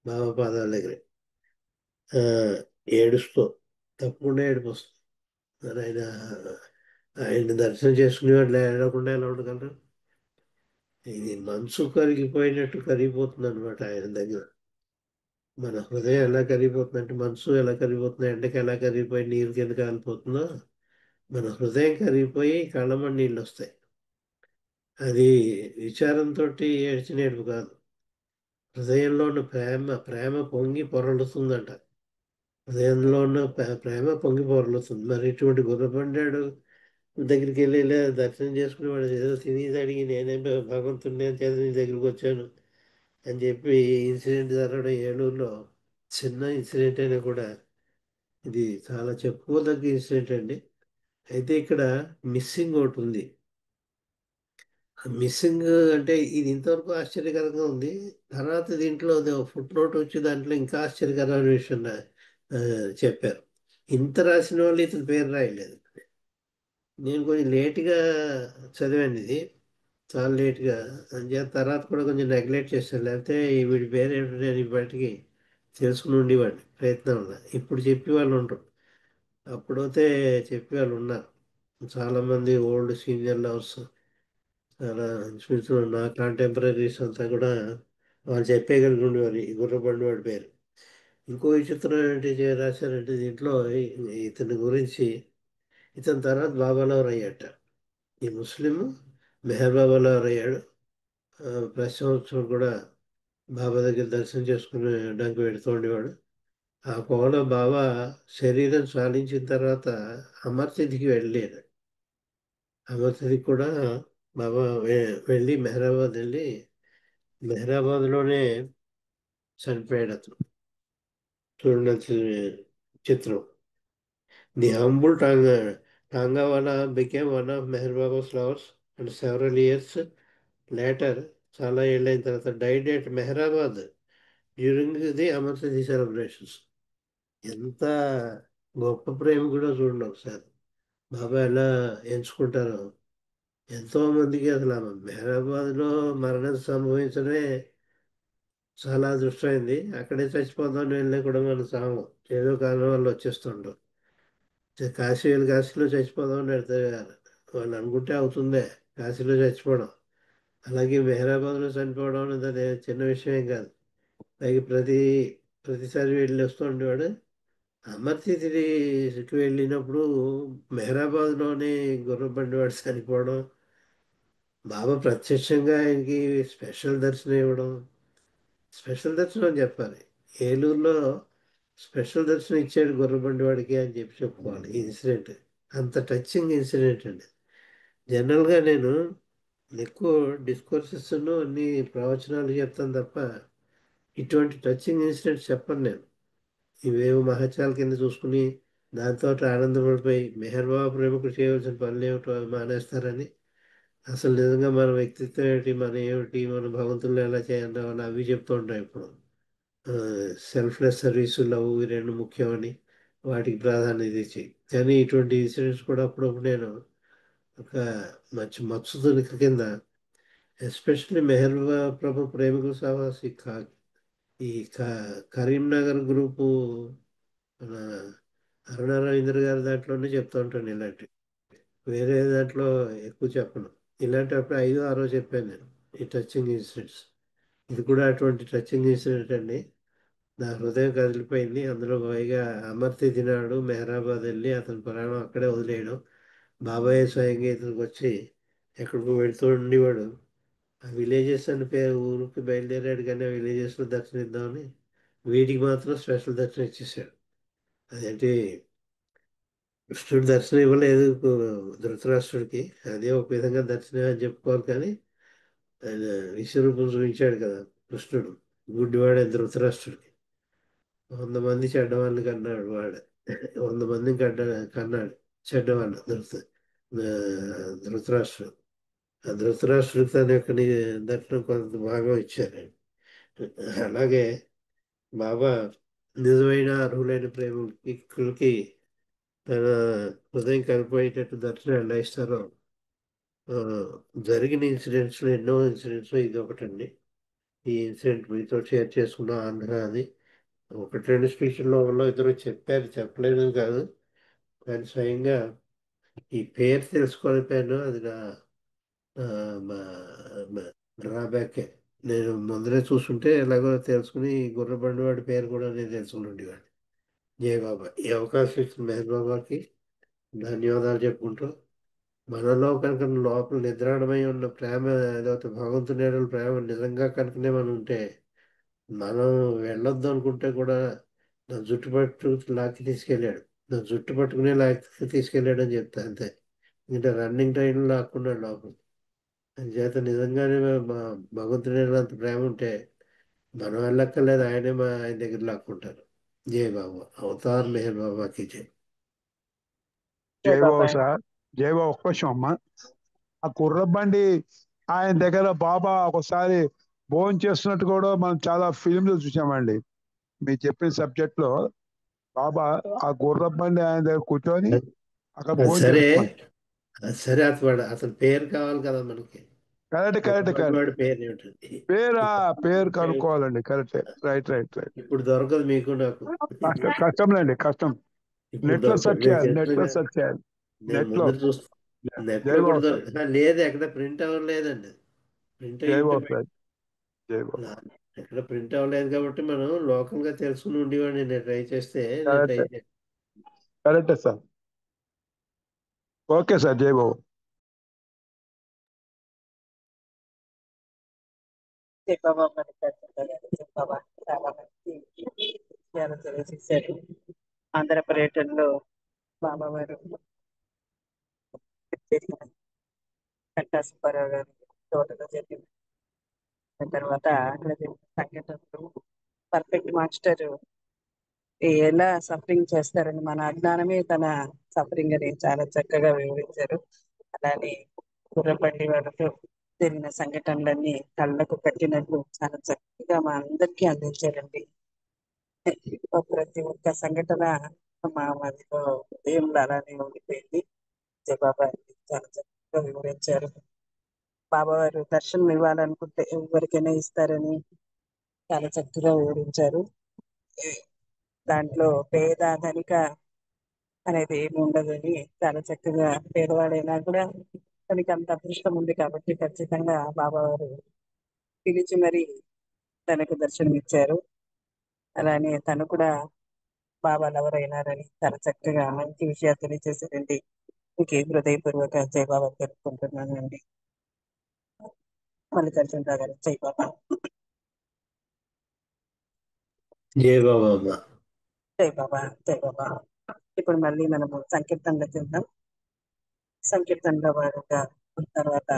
బాబా పాదాల దగ్గర, ఏడుస్తూ, తప్పకుండా ఏడుపు వస్తుంది. మరి ఆయన దర్శనం చేసుకునే వాళ్ళు ఏడవకుండా ఎలా ఉండగలరు? ఇది మనసు కరిగిపోయినట్టు కరిగిపోతుంది అనమాట ఆయన దగ్గర. మన హృదయం ఎలా కరిగిపోతుందంటే, మనసు ఎలా కరిగిపోతుంది, ఎండకి ఎలా కరిగిపోయి నీరు కింద కాలిపోతుందో, మన హృదయం కరిగిపోయి కళ్ళమని నీళ్ళు వస్తాయి. అది విచారంతో ఏడ్చిన ఏడుపు కాదు, హృదయంలో ఉన్న ప్రేమ పొంగి పొరలుతుందంట. హృదయంలో ఉన్న ప్రేమ పొంగి పొరలుతుంది. మరి ఇటువంటి గుర్రపడ్డాడు దగ్గరికి వెళ్ళి ఇలా దర్శనం చేసుకుని వాడు ఏదో తినేది అడిగి, నేనే భగవంతుడిని అని చేత నీ దగ్గరికి వచ్చాను అని చెప్పి ఇన్సిడెంట్ జరగడం ఏలూరులో చిన్న ఇన్సిడెంట్ అయినా కూడా ఇది చాలా చెప్పుకోదగ్గ ఇన్సిడెంట్ అండి. అయితే ఇక్కడ మిస్సింగ్ ఒకటి ఉంది. మిస్సింగ్ అంటే ఇది ఇంతవరకు ఆశ్చర్యకరంగా ఉంది. తర్వాత దీంట్లో ఫుట్ నోట్ వచ్చి దాంట్లో ఇంకా ఆశ్చర్యకరమైన విషయం చెప్పారు. ఇంత రాసిన వాళ్ళు ఇతని పేరు రాయలేదు. నేను కొంచెం లేట్గా చదివాను ఇది, చాలా లేట్గా. అంచేత తర్వాత కూడా కొంచెం నెగ్లెక్ట్ చేశాను, లేకపోతే వీడి పేరు ఏంటో నేను ఇప్పటికి తెలుసుకుని ఉండేవాడిని ప్రయత్నం వల్ల. ఇప్పుడు చెప్పేవాళ్ళు ఉంటారు, అప్పుడైతే చెప్పేవాళ్ళు ఉన్నారు చాలామంది ఓల్డ్ సీనియర్ లవర్స్, చాలా ఇన్స్పిరేషన్. నా కాంటెంపరీస్ అంతా కూడా వాళ్ళు చెప్పేయగలిగి ఉండేవారు ఈ గుర్రబండి వాడి పేరు. ఇంకో విచిత్రం ఏంటి రాశారంటే దీంట్లో, ఇతని గురించి, ఇతని తర్వాత బాబాలవర్ అయ్యాట. ఈ ముస్లిం మెహర్ బాబాలవర్ అయ్యాడు. ప్రతి సంవత్సరం కూడా బాబా దగ్గర దర్శనం చేసుకునేడానికి వెళుతూ ఉండేవాడు. ఆ కోవలో బాబా శరీరం సాధించిన తర్వాత అమర్తిథికి వెళ్ళాడు. అమర్తిథికి కూడా బాబా వెళ్ళి మెహరాబాద్లోనే చనిపోయాడు అతను. చూడండి చిత్రం. The humble tongawala became one of Meher Baba's lovers and several years later, చాలా ఏళ్ళైన తర్వాత died at Meherabad during the Amartithi celebrations. ఎంత గొప్ప ప్రేమ కూడా చూడండి ఒకసారి. బాబా ఎలా ఎంచుకుంటారో, ఎంతో మందికి అసలు మెహరాబాద్లో మరణం సంభవించడమే చాలా అదృష్టమైంది. అక్కడే చచ్చిపోతామని వెళ్ళినా కూడా మనం సాము, ఏదో కారణం వల్ల వచ్చేస్తుంటాం. కాశీలో చచ్చిపోదామని పెడితే వాళ్ళు అనుకుంటే అవుతుందే కాశీలో చచ్చిపోవడం. అలాగే మెహరాబాద్లో చనిపోవడం అనేది అది చిన్న విషయం కాదు. పైగా ప్రతిసారి వెళ్ళి వస్తూ ఉండేవాడు. అమర్తిథికి వెళ్ళినప్పుడు మెహరాబాద్లోనే గుర్రబండి వాడు చనిపోవడం, బాబా ప్రత్యక్షంగా ఆయనకి స్పెషల్ దర్శనం ఇవ్వడం. స్పెషల్ దర్శనం అని చెప్పాలి. ఏలూరులో స్పెషల్ దర్శనం ఇచ్చాడు గుర్రబండి వాడికి అని చెప్పుకోవాలి. ఈ ఇన్సిడెంట్ అంత టచింగ్ ఇన్సిడెంట్ అండి. జనరల్గా నేను ఎక్కువ డిస్కోర్సెస్ అన్ని ప్రవచనాలు చెప్తాను తప్ప ఇటువంటి టచింగ్ ఇన్సిడెంట్స్ చెప్పను నేను. ఇవేవో మహత్యాల కింద చూసుకుని దాంతో ఆనందపడిపోయి మెహర్ బాబా ప్రేమకు చేయవలసిన పనులు ఏమిటో అవి మానేస్తారని, అసలు నిజంగా మన వ్యక్తిత్వం ఏమిటి, మన ఏమిటి, మన భగవంతులు ఎలా చేయాలి అవి చెప్తూ ఉంటాం. ఇప్పుడు సెల్ఫ్లెస్ సర్వీస్, లవ్ ఈ రెండు ముఖ్యమని వాటికి ప్రాధాన్యత ఇచ్చి, కానీ ఇటువంటి ఇన్సిడెంట్స్ కూడా అప్పుడప్పుడు నేను ఒక మంచి మత్సుతుని కింద, ఎస్పెషల్లీ మెహర్ ప్రభు ప్రేమికుల సహవాసి కరీంనగర్ గ్రూపు మన అరుణ రవీంద్ర గారి దాంట్లోనే చెప్తూ ఉంటాను ఇలాంటివి. వేరే దాంట్లో ఎక్కువ చెప్పను. ఇలాంటప్పుడు 5, 6 చెప్పాను నేను ఈ టచింగ్ ఇన్సిడెంట్స్. ఇది కూడా అటువంటి టచింగ్ ఇన్సిడెంట్ అండి. నా హృదయం కదిలిపోయింది. అందులో పైగా అమర్తిథి నాడు మెహరాబాద్ వెళ్ళి అతని ప్రాణం అక్కడే వదిలేయడం, బాబాయ్ స్వయంగా ఇతనికి వచ్చి ఎక్కడికో వెళ్తూ ఉండేవాడు. ఆ విలేజెస్ అని పేరు ఊరికి బయలుదేరాడు, కానీ ఆ విలేజెస్లో దర్శనం ఇద్దామని వీటికి మాత్రం స్పెషల్ దర్శనం ఇచ్చేసాడు. అదేంటి కృష్ణుడు దర్శనం ఇవ్వలేదు ధృతరాష్ట్రుడికి, అదే ఒక విధంగా దర్శనం అని చెప్పుకోవాలి. కానీ ఆయన విశ్వరూపం చూపించాడు కదా కృష్ణుడు, గుడ్డివాడే ధృతరాష్ట్రుడికి. 100 మంది చెడ్డవాళ్ళని కన్నాడు వాడు, 100 మందిని కన్నాడు చెడ్డవాళ్ళు ధృతరాష్ట్రుడు. ఆ ధృతరాష్ట్రుడికి తన యొక్క దర్శనం కొంత భాగం ఇచ్చారు. అలాగే బాబా నిజమైన అర్హులైన ప్రేమికులకి తన హృదయం కలిపోయేటట్టు దర్శనం ఎలా ఇస్తారో, జరిగిన ఇన్సిడెంట్స్లో ఎన్నో ఇన్సిడెంట్స్లో ఇది ఒకటండి. ఈ ఇన్సిడెంట్ మీతో షేర్ చేసుకున్న ఆంధ్ర అది 1-2 స్పీచ్ల్లో ఇద్దరు చెప్పారు, చెప్పలేదు కాదు, కానీ స్వయంగా ఈ పేరు తెలుసుకోలేకపోయాను. అది నా డ్రాబ్యాకే. నేను ముందరే చూసుంటే ఎలాగో తెలుసుకుని గుర్రబండి వాడి పేరు కూడా నేను తెలుసుకుని ఉండేవాడిని. జయ బాబా. ఈ అవకాశం ఇచ్చిన మెహర్ బాబాకి ధన్యవాదాలు చెప్పుకుంటూ, మనలో కనుక లోపల నిద్రాణమై ఉన్న ప్రేమ ఏదైతే భగవంతుని ఎడల ప్రేమ నిజంగా కనుకనే మనం ఉంటే, మనం వెళ్ళొద్దు అనుకుంటే కూడా నా జుట్టు పట్టు లాక్కి తీసుకెళ్ళాడు, నా జుట్టు పట్టుకునే లాక్కి తీసుకెళ్ళాడు అని చెప్తా అంతే. ఇంకా రన్నింగ్ టైంలో లాక్కున్నాడు లోపల. చేత నిజంగానే మా భగవంతుని ఎడల అంత ప్రేమ ఉంటే మనం వెళ్ళక్కర్లేదు, ఆయన దగ్గర లాక్కుంటారు. జయ బాబా. అవతార్ మెహర్ బాబాకి జై. జై బాబు సార్. జై బాబు. ఒక్క నిమిషం అమ్మా. ఆ కుర్రబండి ఆయన దగ్గర బాబా ఒకసారి భోజనం చేస్తున్నట్టు కూడా మనం చాలా ఫిలింలు చూసామండి. మీరు చెప్పిన సబ్జెక్ట్ లో బాబా ఆ గుర్రబండి ఆయన దగ్గర కూర్చొని అక్కడ అది భోజనం సరే, చేస్తున్నాడు. సరే అతని పేరు కావాలి కదా మనకి. కరెక్ట్. వాడి పేరు ఏమిటండి? పేరు కనుక్కోవాలండి. కరెక్ట్. రైట్. ఇప్పుడు దొరకదు మీకు నాకు. కష్టంలేండి, కష్టం. ఇప్పుడు నెట్ లో సెర్చ్ చేయాలి. నేను నెట్ లో ముందర చూస్తా. నెట్ లో కూడా లేదు, ఎక్కడ ప్రింట్ అవ్వలేదండి. ప్రింట్ అయ్యి ఉంటే ఎక్కడ ప్రింట్ అవ్వలేదు కాబట్టి మనం లోకల్ గా తెలుసుకుని ఉండేవాడిని. నేను ట్రై చేస్తే కరెక్ట్ సార్. Okay sir. జై బాబు. జై బాబా జై బాబా చాలా మంచి విషయాలు తెలియజేశారు. ఆంధ్ర పర్యటనలో బాబా వారు కట్టా సుబ్బారావు గారి తోటలో జరిగింది. తర్వాత అక్కడ జరిగిన సంఘటనలు పర్ఫెక్ట్ మాస్టర్ ఎలా సఫరింగ్ చేస్తారని మన అజ్ఞానమే తన సఫరింగ్ అని చాలా చక్కగా వివరించారు. అలానే గుర్రబండి వాళ్ళతో జరిగిన సంఘటనలన్నీ కళ్ళకు కట్టినట్లు చాలా చక్కగా మా అందరికీ అందించారండి. ప్రతి ఒక్క సంఘటన మా మదిలో ఉదయంలో అలానే ఉండిపోయింది. జవాబా చాలా చక్కగా చక్కగా వివరించారు. బాబావారు దర్శనం ఇవ్వాలనుకుంటే ఎవరికైనా ఇస్తారని చాలా చక్కగా వివరించారు. దాంట్లో పేద ధనిక అనేది ఏమి ఉండదని చాలా చక్కగా, పేదవాడైనా కూడా తనకి అంత అదృష్టం ఉంది కాబట్టి ఖచ్చితంగా బాబావారు పిలిచి మరి తనకు దర్శనం ఇచ్చారు. అలానే తను కూడా బాబా లవర్ అయినారని చాలా చక్కగా మంచి విషయాలు తెలియజేశారండి. మీకు హృదయపూర్వక జై బాబా తెలుపుకుంటున్నానండి. మల్లికార్జున రావు గారు జై బాబా. జై బాబా అమ్మ. జై బాబా. జై బాబా. ఇప్పుడు మళ్ళీ మనము సంకీర్తనలో చూద్దాం. సంకీర్తనలో భాగంగా తర్వాత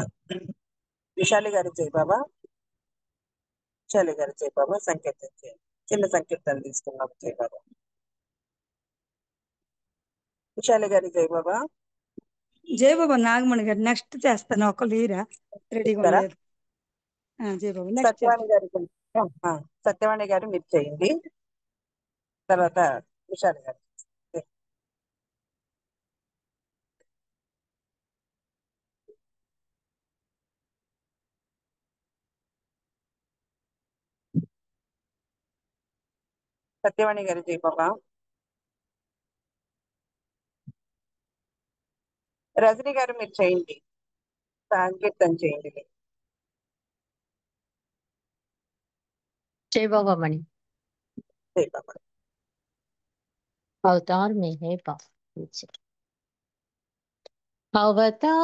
విశాలి గారు జై బాబా, విశాలి గారు జై బాబా సంకీర్తన చేయండి. చిన్న సంకీర్తన తీసుకున్నాం. జై బాబా. విశాలి గారి జై బాబా. జై బాబా నాగమణి గారు నెక్స్ట్ చేస్తాను. ఒక లీరా రెడీగా ఇస్తారా? ఉండలేదు. జై బాబా నెక్స్ట్ సత్యవాణి గారు సత్యవాణి గారు మీరు చేయండి. తర్వాత విశాలి గారు. సత్యవాణి గారు జై బాబా. రజనీ గారు మీరు చేయండి, సంకీర్తన చేయండి. जय बाबा मणि। జై బాబా. अवतार में है बाबा।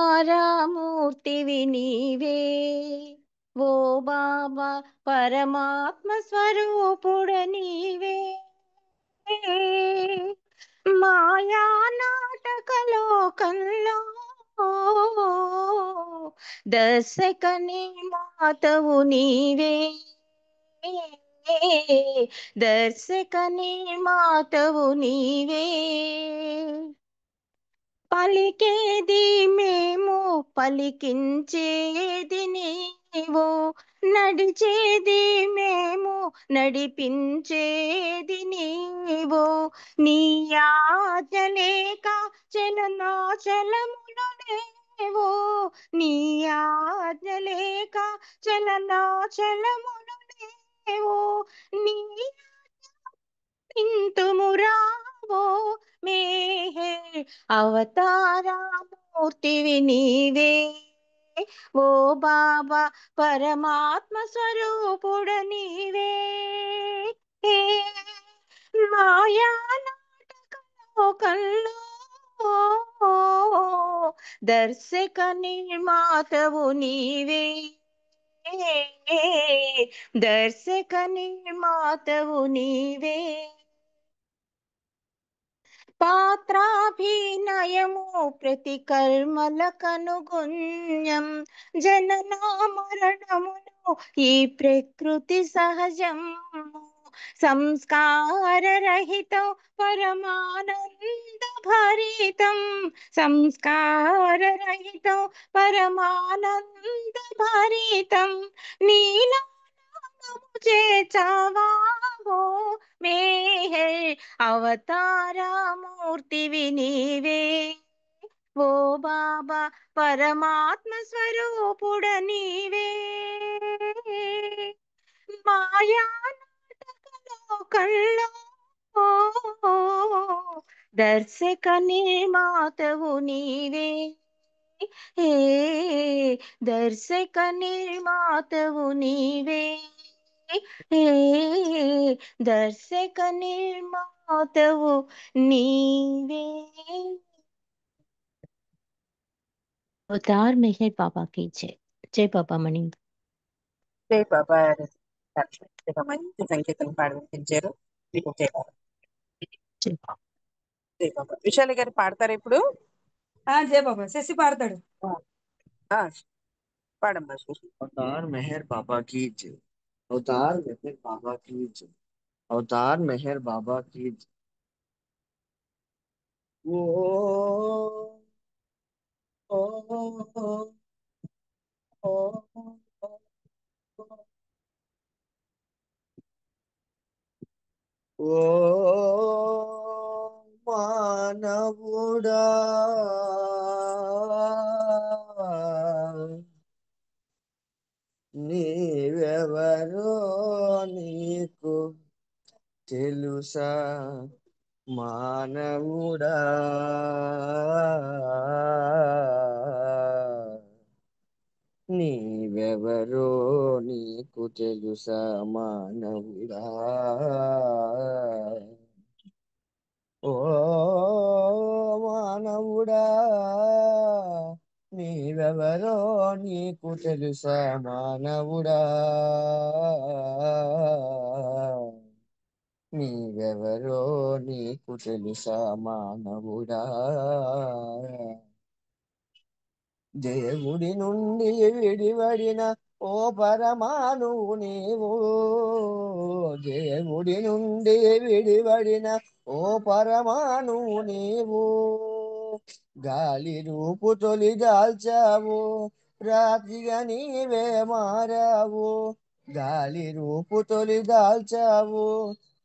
అవతారమూర్తివి నీవే ఓ బాబా, పరమాత్మ స్వరూపుడ నీవే, మాయా నాటక లోకంలో దర్శకని మాతవు నీవే, దర్శకని మాతవు నీవే, పలికేది మేము పలికించేది నీవు, నడిచేది మేము నడిపించేది నీవు, నీ ఆజ్ఞ లేక చలనాచలములు లేవు, నీ ఆజ్ఞ లేక చలనాచలములు లేవు, నీ ఇంతుమురావో మేహే అవతారమూర్తివి నీవే ఓ బాబా, పరమాత్మ స్వరూపుడ నీవే, మాయా నాటక లోకంలో దర్శక నిర్మాతవు నీవే, దర్శక నిర్మాతవు నీవే, పాత్రాభినయము ప్రతి కర్మల కనుగుణ్యం, జనన మరణములు ఈ ప్రకృతి సహజం, సంస్కార రహితం పరమానంద భరితం, సంస్కార రహితం పరమానంద భరితం, నీలా చేచావో మేహర్ అవతారమూర్తివి నీవే ఓ బాబా, పరమాత్మ స్వరూపుడ నీవే, మాయా నాటక లోకంలో దర్శక నిర్మాతవు నీవే, దర్శక నిర్మాతవు నీవే, దర్శక నిర్మాతవు నీవే। अवतार मेहर बाबा की जय। जय बाबा मणि। జై బాబా. మంచి సంగీతం పాడి వినిపించారు. మీకు జై బాబా. जय बाबा। జై బాబా. విశాలి గారు పాడతారు ఇప్పుడు. జై బాబా శశి పాడతాడు. పాడమ్మా శశి. अवतार मेहर बाबा की जय। अवतार मेहर बाबा की जय। अवतार मेहर बाबा की जय। ओ ओ ओ ओ मानवुड़ा నీవెవరో నీకు తెలుసా మానవుడా నీవెవరో నీకు తెలుసా మానవుడా ఓ మానవుడా నీవెవరో నీకు తెలుసా మానవుడా నీవెవరో నీకు తెలుసా మానవుడా దేవుడి నుండి విడివడిన ఓ పరమాణువు నీవు దేవుడి నుండి విడివడిన ఓ పరమాణువు నీవు గాలి రూపు తొలి దాల్చావు రాతిగా నీవే మారావు గాలి రూపు తొలి దాల్చావు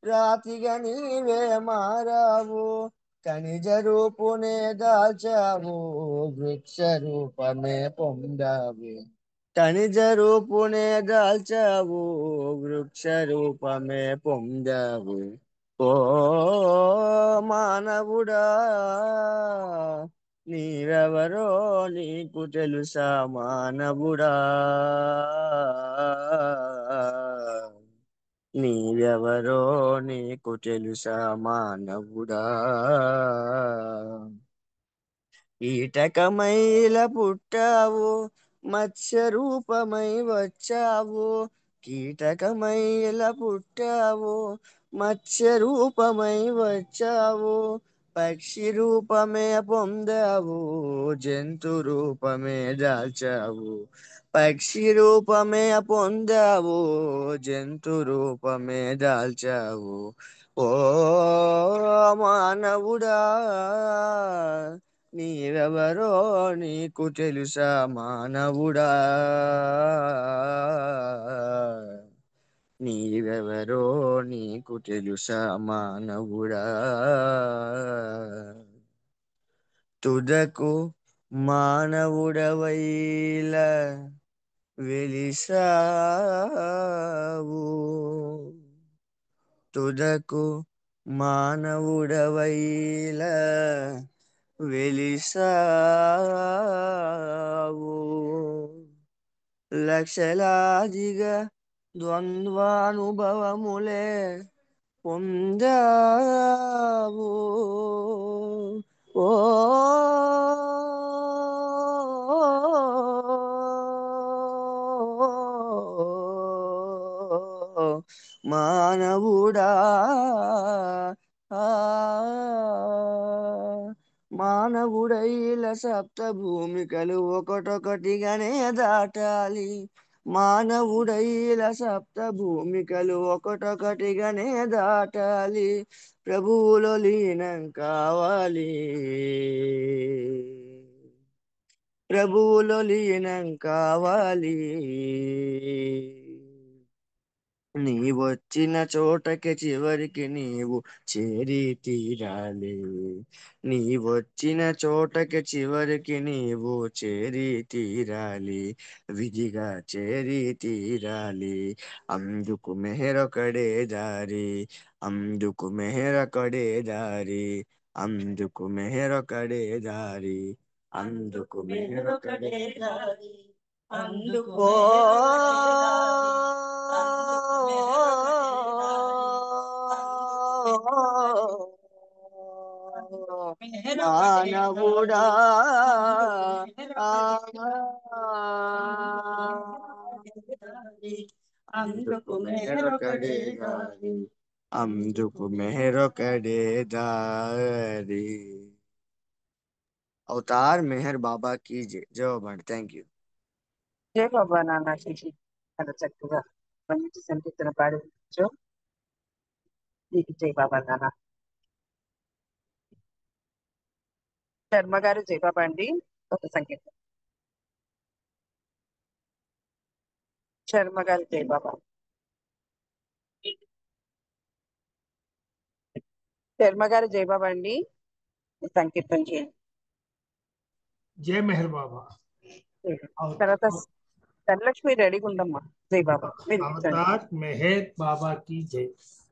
రాతిగా నీవే మారావు ఖనిజ రూపునే దాల్చావు వృక్ష రూపమే పొందావు ఖనిజ రూపునే దాల్చావు వృక్ష రూపమే పొందావు ఓ మానవుడా నీవెవరో నీకు తెలుసా మానవుడా నీవెవరో నీకు తెలుసా మానవుడా కీటకమైల పుట్టావు మత్స్య రూపమై వచ్చావు కీటకమైల పుట్టావు మత్స్య రూపమై వచ్చావు పక్షి రూపమే పొందావు జంతు రూపమే దాల్చావు పక్షి రూపమే పొందావు జంతు రూపమే దాల్చావు ఓ మానవుడా నీవెవరో నీకు తెలుసా మానవుడా నీవెవరో నీకు తెలుసా మానవుడా తుదకు మానవుడవైల వెలిసావు తుదకు మానవుడవైల వెలిసావు లక్షలాదిగా ద్వంద్వానుభవములే పొందావు ఓ మానవుడా మానవుడైల సప్త భూమికలు ఒకటొకటిగానే దాటాలి మానవుడైల సప్త భూమికలు ఒకటొకటిగానే దాటాలి ప్రభువులో లీనం కావాలి ప్రభువులో లీనం కావాలి నీవొచ్చిన చోటకి చివరికి నీవు చేరి తీరాలి నీవొచ్చిన చోటకి చివరికి నీవు చేరి తీరాలి విధిగా చేరి తీరాలి అందుకు మెహరొకడే దారి అందుకు మెహరొకడే దారి అందుకు మెహరొకడే దారి అందుకు మెహరొకడే దారి అందుకో మానవుడా అందుకు మెహరొకడే దారి అందుకు మెహరొకడే దారి అవతార్ మెహర్ బాబా की జై థ్యాంక్ యూ జై బాబా నాన్నకి చాలా చక్కగా మంచి సంకీర్తన పాడించు నీకు జై బాబా నాన్న శర్మ గారు జై బాబా అండి ఒక సంకీర్తన శర్మ గారు జై బాబా శర్మ గారు జై బాబా అండి సంకీర్తన చేయండి जय मेहर बाबा తర్వాత ధనలక్ష్మి రెడీగా ఉండమ్మా. జై బాబా వినిపించండి. అవతార్ మెహర్ బాబా की जय.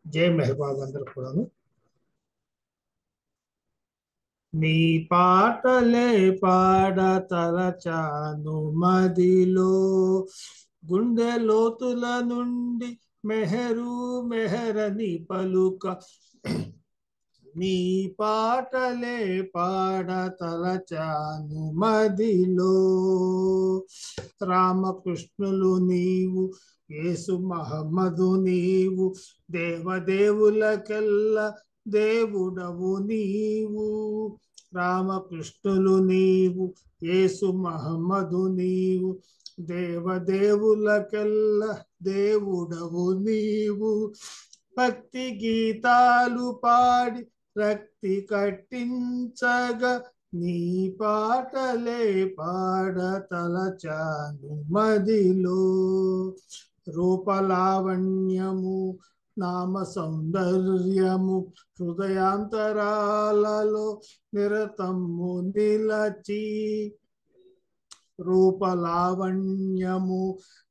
జై మెహర్ బాబా అందరూ కూడాను. నీ పాటలే పాడ తలచాను మదిలో, గుండె లోతుల నుండి మెహరు మెహరని పలుక. నీ పాటలే పాడ తలచాను మదిలో, రామకృష్ణులు నీవు, యేసు మహమ్మదు నీవు, దేవదేవులకెల్లా దేవుడవు నీవు. రామకృష్ణులు నీవు, యేసు మహమ్మదు నీవు, దేవదేవులకెల్లా దేవుడవు నీవు. భక్తి గీతాలు పాడి రక్తి కట్టించగా, నీ పాటలే పాడ తలచాను మదిలో. రూపలావణ్యము నామ సౌందర్యము హృదయాంతరాలలో నిరతము నిలచి. రూపలావణ్యము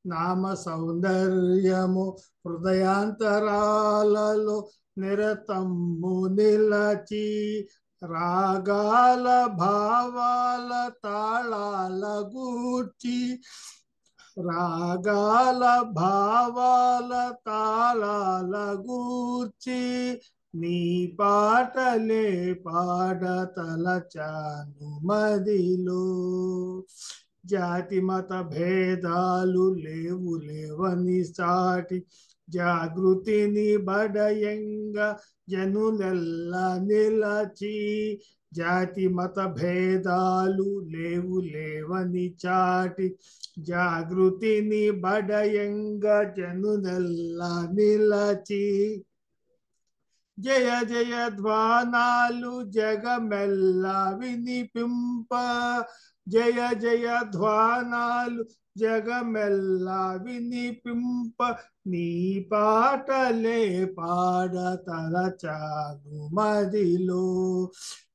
నామ సౌందర్యము హృదయాంతరాలలో నిరతము నిలచి. రాగాల భావాల తాళాల గూర్చి, రాగాల భావాల తాళాల గూర్చి, నీ పాటలే పాడ తలచాను మదిలో. జాతి మత భేదాలు లేవు లేవని సాటి, జాగృతిని బడయంగా జనులెల్ల నిలచి. జాతి మత భేదాలు లేవు లేవని చాటి, జాగృతిని బడయంగా జనులెల్ల నిలచి. జయ జయ ధ్వానాలు జగమెల్ల వినిపింప, జయ జయ ధ్వానాలు జగమెల్ల వినిపింప, నీ పాటలే పాడ తలచాను మదిలో.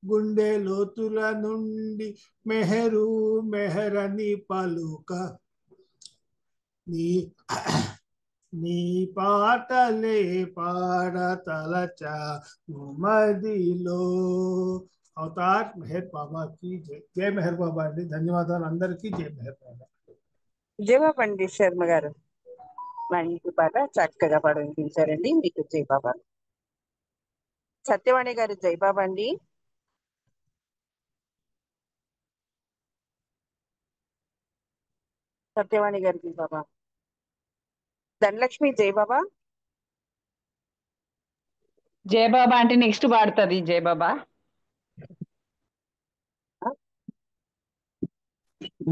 గుండె లోతుల నుండి మెహరు మెహరని పలుక, నీ పాటలే పాడ తలచాను మదిలో. అవతార్ మెహర్ బాబా की जय. జై మెహర్ బాబా అండి. ధన్యవాదాలు అందరికీ. జై మెహర్ బాబా. జై బాబా అండి. శర్మ గారు మా ఇంటి పాట చక్కగా పాట వినిపించారండి. మీకు జై బాబా. సత్యవాణి గారు జై బాబా అండి. సత్యవాణి గారు జై బాబా. ధనలక్ష్మి జై బాబా. జయ బాబా అంటే నెక్స్ట్ పాడుతుంది జయ బాబా.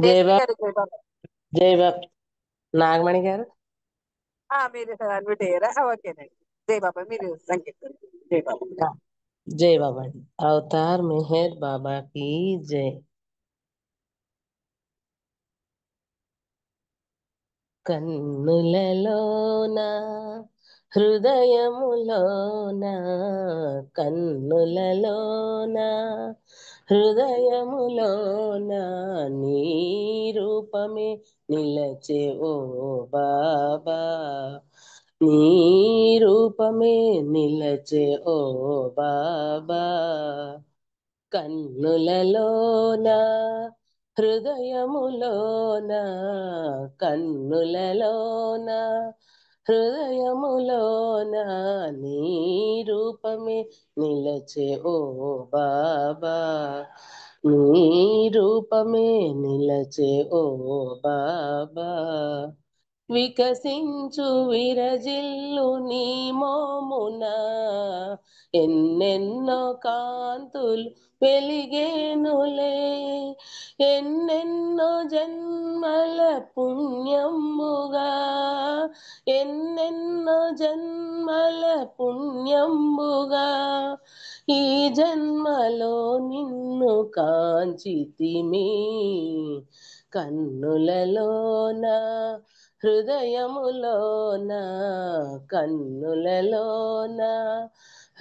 జై దేశీ బాబా. గారు జై బాబా. జై బాబా. నాగమణి గారు మీరు అన్మ్యూట్ అయ్యారా? ఓకేనండి. జై బాబా మీరు సంగీతం. జై బాబా. జై బాబా అండి. అవతార్ మెహర్ బాబా की जय. కన్నులలోన హృదయములోన, కన్నులలోన హృదయములోన, నీ రూపమే నిలచే ఓ బాబా, నీ రూపమే నిలచే ఓ బాబా. కన్నులలోన హృదయములోన, కన్నులలోన హృదయములోన, నీ రూపమే నిలచే ఓ బాబా, నీ రూపమే నిలచే ఓ బాబా. వికసించు విరజిల్లు నీ మోమున, ఎన్నెన్నో కాంతులు వెలిగేనులే. ఎన్నెన్నో జన్మల పుణ్యముగా, ఎన్నెన్నో జన్మల పుణ్యముగా, ఈ జన్మలో నిన్ను కాంచితిమి. కన్నులలోన హృదయములోన, కన్నులలోన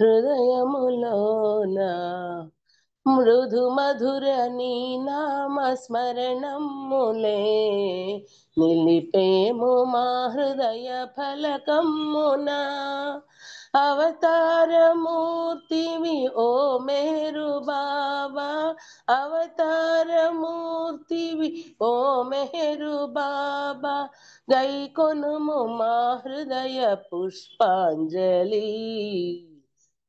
హృదయములోన, మృదు మధుర నీ నామ స్మరణములే నిలిపేము మా హృదయ ఫలకమున అవతారమూర్తివి ఓ మేరు బాబా అవతారమూర్తివి ఓ మెహరు బాబా గైకొనుము మా హృదయ పుష్పాంజలి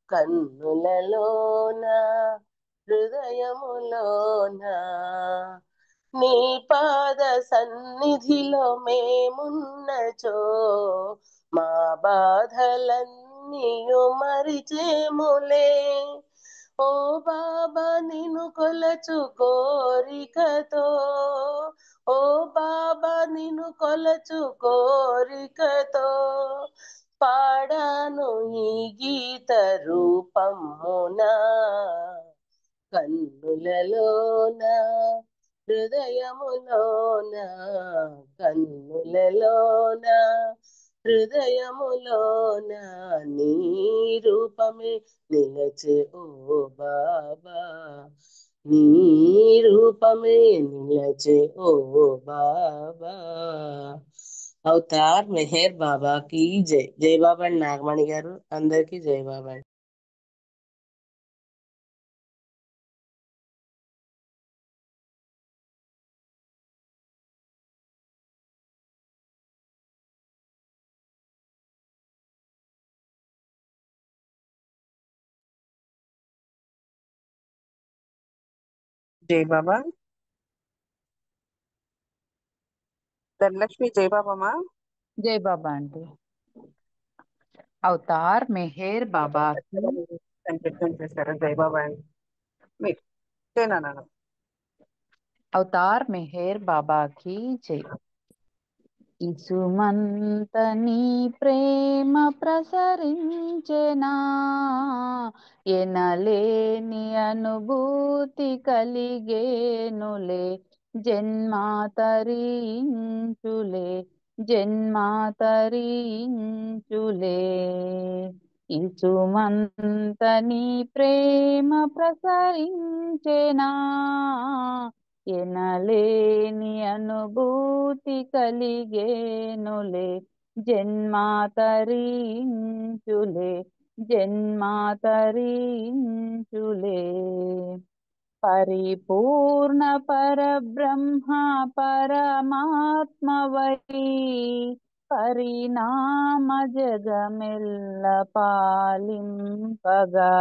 కన్నులలోన హృదయములోన నీ పాద సన్నిధిలో మేమున్నచో మా బాధలన్నీయు మరిచేములే ఓ బాబా నిన్ను కొలచు కోరికతో ఓ బాబా నిన్ను కొలచు కోరికతో పాడాను ఈ గీత రూపమున కన్నులలోన హృదయములోన కన్నులలోన హృదయములోన నీ రూపమే నిలచే ఓ బాబా నీ రూపమే నిలచే ఓ బాబా అవతార్ మెహర్ బాబా की జై జై బాబా అండి నాగమణి గారు అందరికీ జై బాబా అండి జై బాబా. ధనలక్ష్మి జై బాబామా. జై బాబా అండి. అవతార్ మెహర్ బాబా కి సంకీర్తన చేశారు జై బాబా అండి. మీరు నేనన్నాను. అవతార్ మెహర్ బాబా కి జై. ఇసుమంత నీ ప్రేమ ప్రసరించెనా ఎనలేని అనుభూతి కలిగేనులే జన్మాతరించులే జన్మాతరించులే ఇసుమంత నీ ప్రేమ ప్రసరించెనా ఎనలేని అనుభూతి కలిగేనులే జన్మాతరించులే జన్మాతరించులే పరిపూర్ణ పరబ్రహ్మ పరమాత్మవై పరిణామ జగమెల్ల పాలింపగా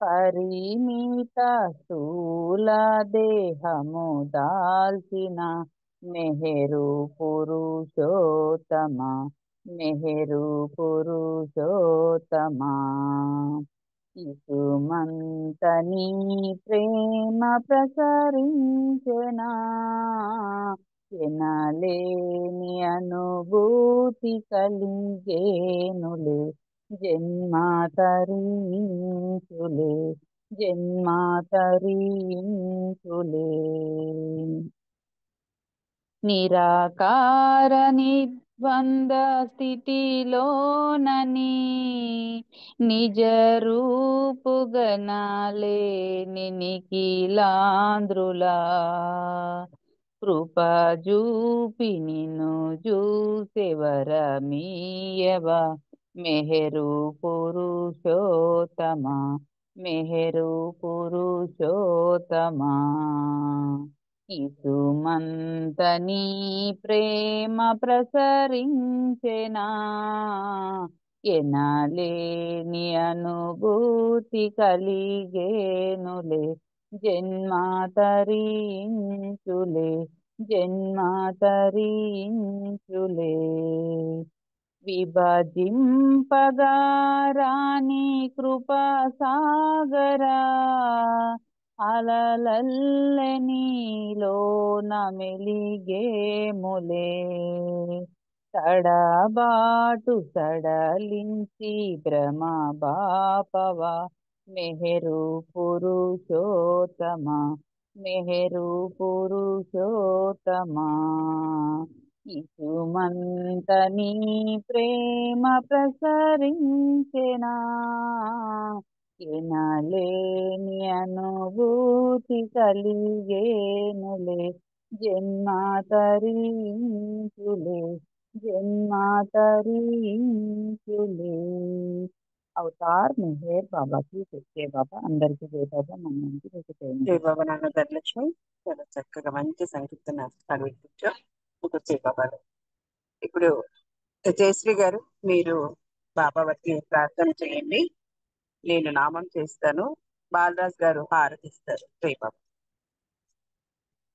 పరిమిత స్థూల దేహము దాల్చిన మెహరు పురుషోత్తమ మెహరు పురుషోత్తమ ఇసుమంత నీ ప్రేమ ప్రసరించెనా ఎనలేని అనుభూతి కలిగేనులే జన్మాతరించులే జన్మాతరించులే నిరాకార నిద్వంద స్థితిలోనని నిజ రూపు గణాలేని నిఖిలాంధ్రులా కృప జూపి నిన్ను జూసెవరమీయవా మెహరు పురుషోత్తమ మెహరు పురుషోత్తమ ఇసుమంత నీ ప్రేమ ప్రసరించెనా ఎనలేని అనుభూతి కలిగేనులే జన్మాతరించులే జన్మాతరించులే విభజింపగారాని కృపా సాగరా అలలల్లె నీలోన మెలిగేములే తడబాటు సడలించి భ్రమ బాపవా మెహరు పురుషోత్తమ మెహరు పురుషోత్తమ ఇసుమంత నీ ప్రేమ ప్రసరించెనా ఎనలేని అనుభూతి కలిగేనులే జన్మ తరించులే జన్మ తరించులే. అవతార్ మెహర్ బాబాకి జై బాబా. అందరికీ జై బాబా. మనందరికీ జై బాబా నాన్న ధనలక్ష్మి. చాలా చక్కగా మంచి సంకీర్తన వినిపించాం. ఇంకొక జై బాబాలు. ఇప్పుడు జయశ్రీ గారు మీరు బాబా వారికి ప్రార్థన చేయండి, నేను నామం చేస్తాను. బాలరాజ్ గారు హారతిస్తారు. జై బాబా.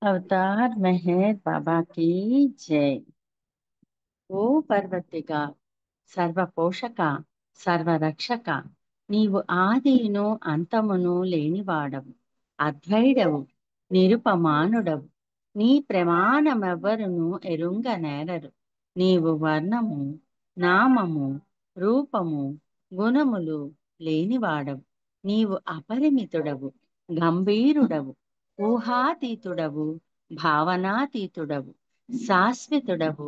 अवतार मेहर बाबा की जय। ఓ పర్వతిక, సర్వపోషక, సర్వరక్షక, నీవు ఆదియును అంతమును లేనివాడవు, అద్వైడవు, నిరుపమానుడవు. నీ ప్రమాణమెవ్వరును ఎరుంగ నేరరు. నీవు వర్ణము, నామము, రూపము, గుణములు లేనివాడవు. నీవు అపరిమితుడవు, గంభీరుడవు, ఊహాతీతుడవు, భావనాతీతుడవు, శాశ్వతుడవు,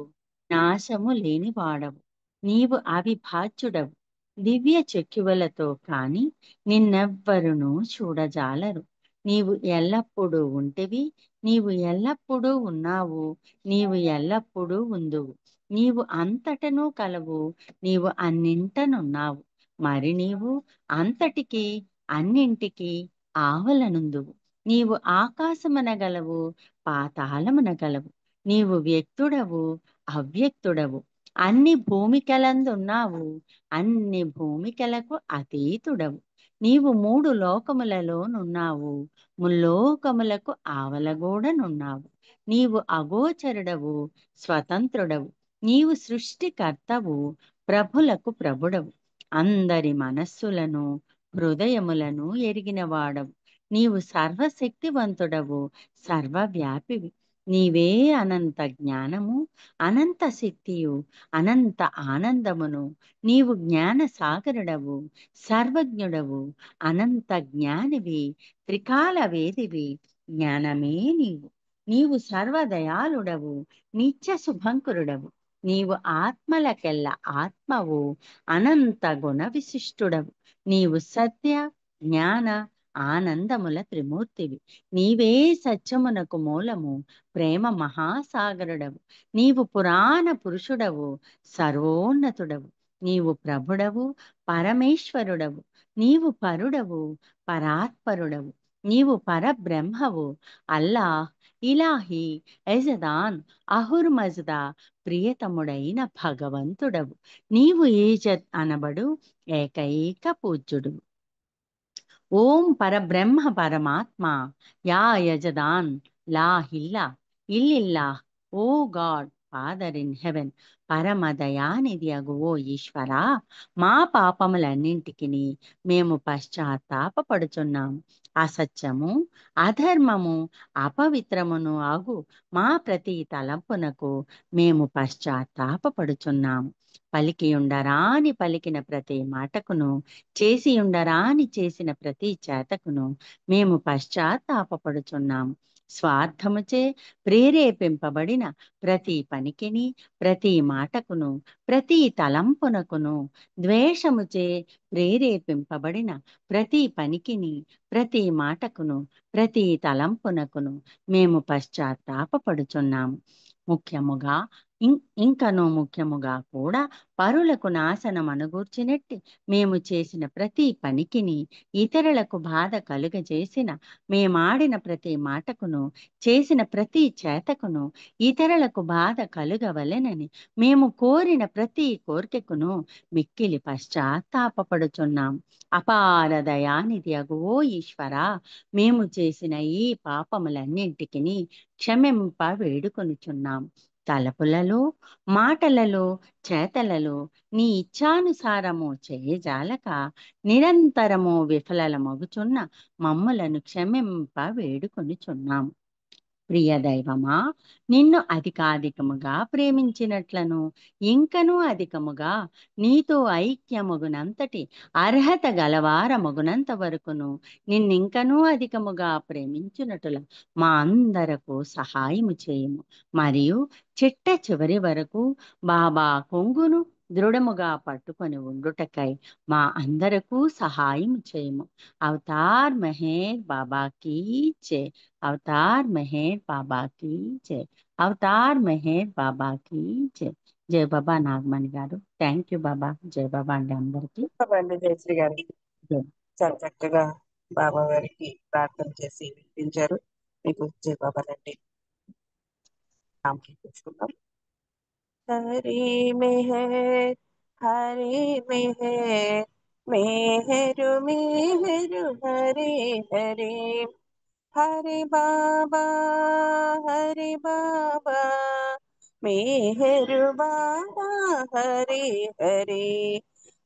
నాశము లేనివాడవు. నీవు అవిభాజ్యుడవు, దివ్య చెక్కువలతో కాని నిన్నెవ్వరును చూడజాలరు. నీవు ఎల్లప్పుడూ ఉంటివి, నీవు ఎల్లప్పుడూ ఉన్నావు, నీవు ఎల్లప్పుడూ ఉందువు. నీవు అంతటను కలవు, నీవు అన్నింటనున్నావు. మరి నీవు అంతటికి అన్నింటికి ఆవలనుందువు. నీవు ఆకాశమునగలవు, పాతాళమునగలవు. నీవు వ్యక్తుడవు, అవ్యక్తుడవు. అన్ని భూమికలందున్నావు, అన్ని భూమికలకు అతీతుడవు. నీవు మూడు లోకములలోనున్నావు, ముల్లోకములకు ఆవలగూడనున్నావు. నీవు అగోచరుడవు, స్వతంత్రుడవు. నీవు సృష్టికర్తవు, ప్రభులకు ప్రభుడవు. అందరి మనస్సులను హృదయములను ఎరిగినవాడవు. నీవు సర్వశక్తివంతుడవు, సర్వవ్యాపివి. నీవే అనంత జ్ఞానము, అనంత శక్తియు, అనంత ఆనందమును. నీవు జ్ఞాన సాగరుడవు, సర్వజ్ఞుడవు, అనంత జ్ఞానివి, త్రికాల వేదివి. జ్ఞానమే నీవు. నీవు సర్వదయాళుడవు, నిత్య శుభంకరుడవు. నీవు ఆత్మలకెల్ల ఆత్మవు, అనంత గుణ విశిష్టుడవు. నీవు సత్య, జ్ఞాన, ఆనందముల త్రిమూర్తివి. నీవే సత్యమునకు మూలము, ప్రేమ మహాసాగరుడవు. నీవు పురాణ పురుషుడవు, సర్వోన్నతుడవు. నీవు ప్రభుడవు, పరమేశ్వరుడవు. నీవు పరుడవు, పరాత్పరుడవు. నీవు పరబ్రహ్మవు, అల్లాహ్, ఇలాహి, యజదాన్, అహుర్ మజ్దా, ప్రియతముడైన భగవంతుడవు. నీవు ఈజత్ అనబడు ఏకైక పూజ్యుడు. ఓం పరబ్రహ్మ పరమాత్మ, యా యజదాన్, లా హిల్లా, ఇల్లిల్లా, O God, Father in Heaven, పరమ దయానిధి అగు ఓ ఈశ్వరా, మా పాపములన్నింటికి మేము పశ్చాత్తాపపడుచున్నాము. అసత్యము, అధర్మము, అపవిత్రమును అగు మా ప్రతి తలంపునకు మేము పశ్చాత్తాపపడుచున్నాము. పలికి ఉండరాని పలికిన ప్రతి మాటకును, చేసి ఉండరాని చేసిన ప్రతి చేతకును మేము పశ్చాత్తాపపడుచున్నాము. స్వార్థముచే ప్రేరేపింపబడిన ప్రతి పనికిని, ప్రతి మాటకును, ప్రతి తలంపునకును, ద్వేషముచే ప్రేరేపింపబడిన ప్రతి పనికిని, ప్రతి మాటకును, ప్రతి తలంపునకును మేము పశ్చాత్తాపపడుచున్నాము. ముఖ్యముగా ఇంకనూ ముఖ్యముగా కూడా పరులకు నాశనం అనుగూర్చినట్టి మేము చేసిన ప్రతి పనికిని, ఇతరులకు బాధ కలుగజేసిన మేమాడిన ప్రతి మాటకును, చేసిన ప్రతి చేతకును ఇతరులకు బాధ కలుగవలెనని మేము కోరిన ప్రతి కోరికకును మిక్కిలి పశ్చాత్తాపపడుచున్నాం. అపార దయానిధి అగు ఓ ఈశ్వరా, మేము చేసిన ఈ పాపములన్నింటికి క్షమింప వేడుకొనుచున్నాం. తలపులలో, మాటలలో, చేతలలో నీ ఇచ్ఛానుసారము చేయజాలక నిరంతరము విఫలమగుచున్న మమ్ములను క్షమింప వేడుకొనుచున్నాము. ప్రియ దైవమా, నిన్ను అధికాధికముగా ప్రేమించినట్లను ఇంకనూ అధికముగా నీతో ఐక్యమగునంతటి అర్హత గలవారమగునంత వరకును నిన్నింకనూ అధికముగా ప్రేమించునటుల మా అందరకు సహాయము చేయము. మరియు చిట్ట చివరి వరకు బాబా కొంగును దృఢముగా పట్టుకొని ఉండుటకై మా అందరకు సహాయం చేయము. అవతార్ మెహర్ బాబా కీ జై. అవతార్ మెహర్ బాబా కీ జై. అవతార్ మెహర్ బాబా కీ జై. జై బాబా నాగమణి గారు. థ్యాంక్ యూ బాబా. జై బాబా అండి అందరికి. బండి జయశ్రీ గారు చాలా చక్కగా బాబా వారికి ప్రార్థన చేసి వినిపించారు. మీకు జై బాబాలండి. నామకి కూర్చుకుందాం. హరి మెహర్ హరి మెహర్ మెహరు మెహరు హరి హరి హరి బాబా హరి బాబా మెహరు బాబా హరి హరి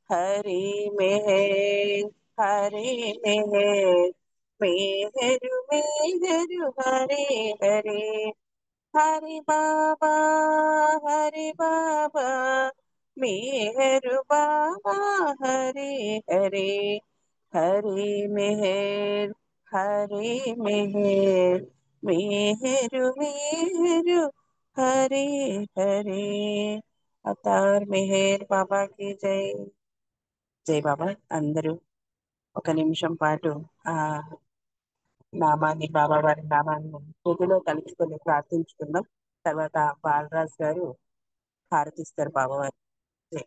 హరి మెహర్ హరి మెహర్ మెహరు మెహరు హరి హరి హరి బాబా హరి బాబా మెహరు బాబా హరి హరి హరి మెహర్ హరి మెహర్ మెహరు మెహరు హరి హరి. అవతార్ మెహర్ బాబాకి జై. జై బాబా. అందరూ ఒక నిమిషం పాటు ఆ నామాన్ని, బాబా వారి నామాన్ని పొద్దులో కలుసుకొని ప్రార్థించుకుందాం. తర్వాత బాలరాజ్ గారు హారతిస్తారు బాబా వారి. జై.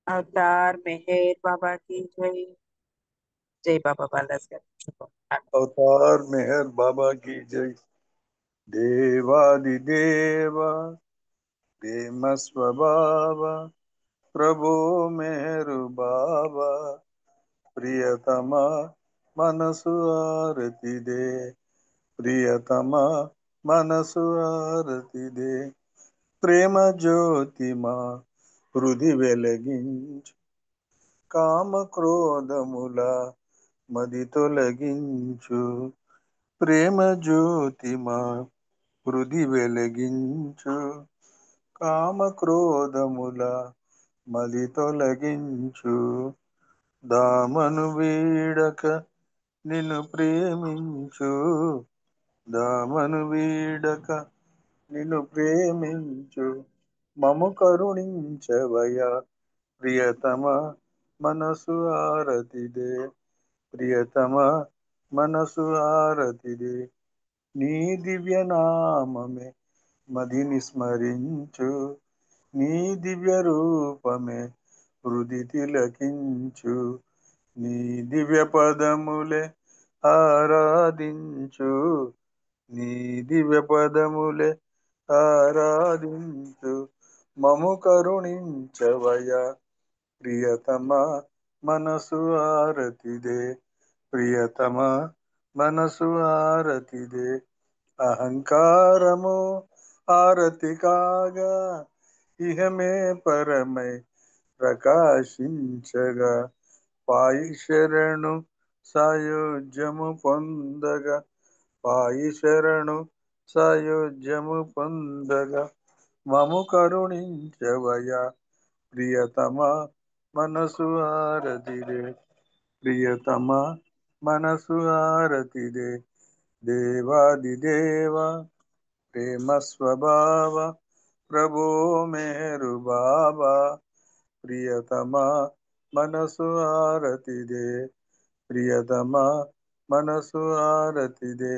అవతార్ మెహర్ బాబా की जय. जय बाबा बालास गाరు. अवतार मेहर बाबा की जय. देवादिदेवा प्रेम स्वभाव प्रभु मेहरु बाबा प्रियतमा मनसु आरती दे. प्रियतमा మనసు ఆరతిదే. ప్రేమ జ్యోతిమా హృది వెలిగించు. కామ క్రోధముల మది తొలగించు. ప్రేమ జ్యోతిమా హృది వెలిగించు. కామ క్రోధముల మది తొలగించు. దామను వీడక నిన్ను ప్రేమించు. దామను వీడక నిన్ను ప్రేమించు. మము కరుణించవయ ప్రియతమ మనసు ఆరతిదే. ప్రియతమ మనసు ఆరతిదే. నీ దివ్య నామమే మదిని స్మరించు. నీ దివ్య రూపమే హృది తిలకించు. నీ దివ్య పదములే ఆరాధించు. నీ దివ్య పదములే ఆరాధించు. మము కరుణించవయ ప్రియతమ మనసు ఆరతిదే. ప్రియతమ మనసు ఆరతిదే. అహంకారము ఆరతి కాగా ఇహమే పరమై ప్రకాశించగా పాయి శరణు సాయుజ్యము పొందగా. పాయి శరణు సాయుజ్యము పొందగా. మము కరుణించవయ ప్రియతమ మనసు ఆరతిదే. ప్రియతమ మనసు ఆరతిదే. దేవాదిదేవ ప్రేమ స్వభావ ప్రభు మేరు బాబా ప్రియతమా మనసు ఆరతి దే प्रियतमा मनसु आरती दे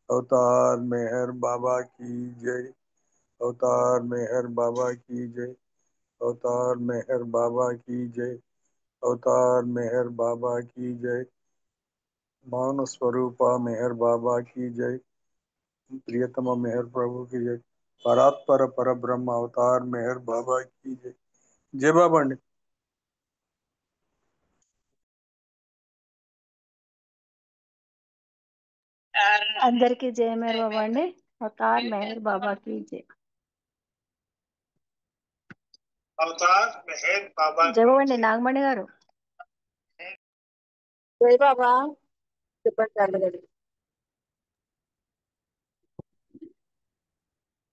अवतार मेहर बाबा की जय अवतार मेहर बाबा की जय अवतार मेहर बाबा की जय अवतार मेहर बाबा की जय मौन स्वरूपा मेहर बाबा की जय प्रियतमा मेहर प्रभु की जय परात्पर पर ब्रह्म अवतार मेहर बाबा की जय जय बाबा अंडी అందరికీ జయ మేర్ బాబా అండి. అవతార్ మెహర్ బాబాకి జై. అవతార్ మెహర్ బాబా జై బాబా అండి నాగమణి గారు. జై బాబా చెప్పండి అన్నగారు.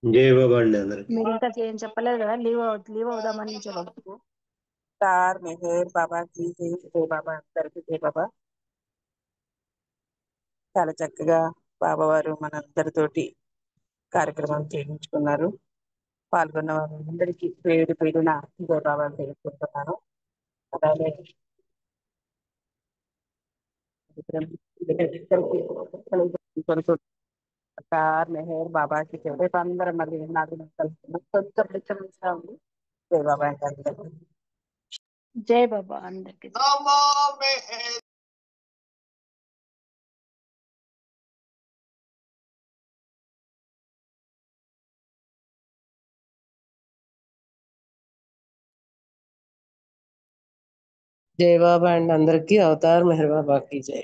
జై బాబా అండి అందరికి. మీరు ఇంకా ఏం చెప్పలేదు కదా, లీవ్ అవుదామని చెప్పు. అవతార్ మెహర్ బాబా की జై. జై బాబా అందరికీ జై బాబా. చాలా చక్కగా బాబావారు మనందరితోటి కార్యక్రమం చేయించుకున్నారు. పాల్గొన్న వారందరికీ పేరు పేరున జై బాబా తెలుసుకుంటున్నాను. అలాగే అవతార్ మెహర్ బాబాకి జై. రేపు అందరం మళ్ళీ నాకు కలుసుకున్నాం. కొంచెం డిస్టర్బెన్స్ ఉంది. జై బాబా అంటే అందరికీ. జై బాబా అందరికి. నమో మెహర్ జై బాబా అండ్ అందరికీ అవతార్ మెహర్ బాబా की जय.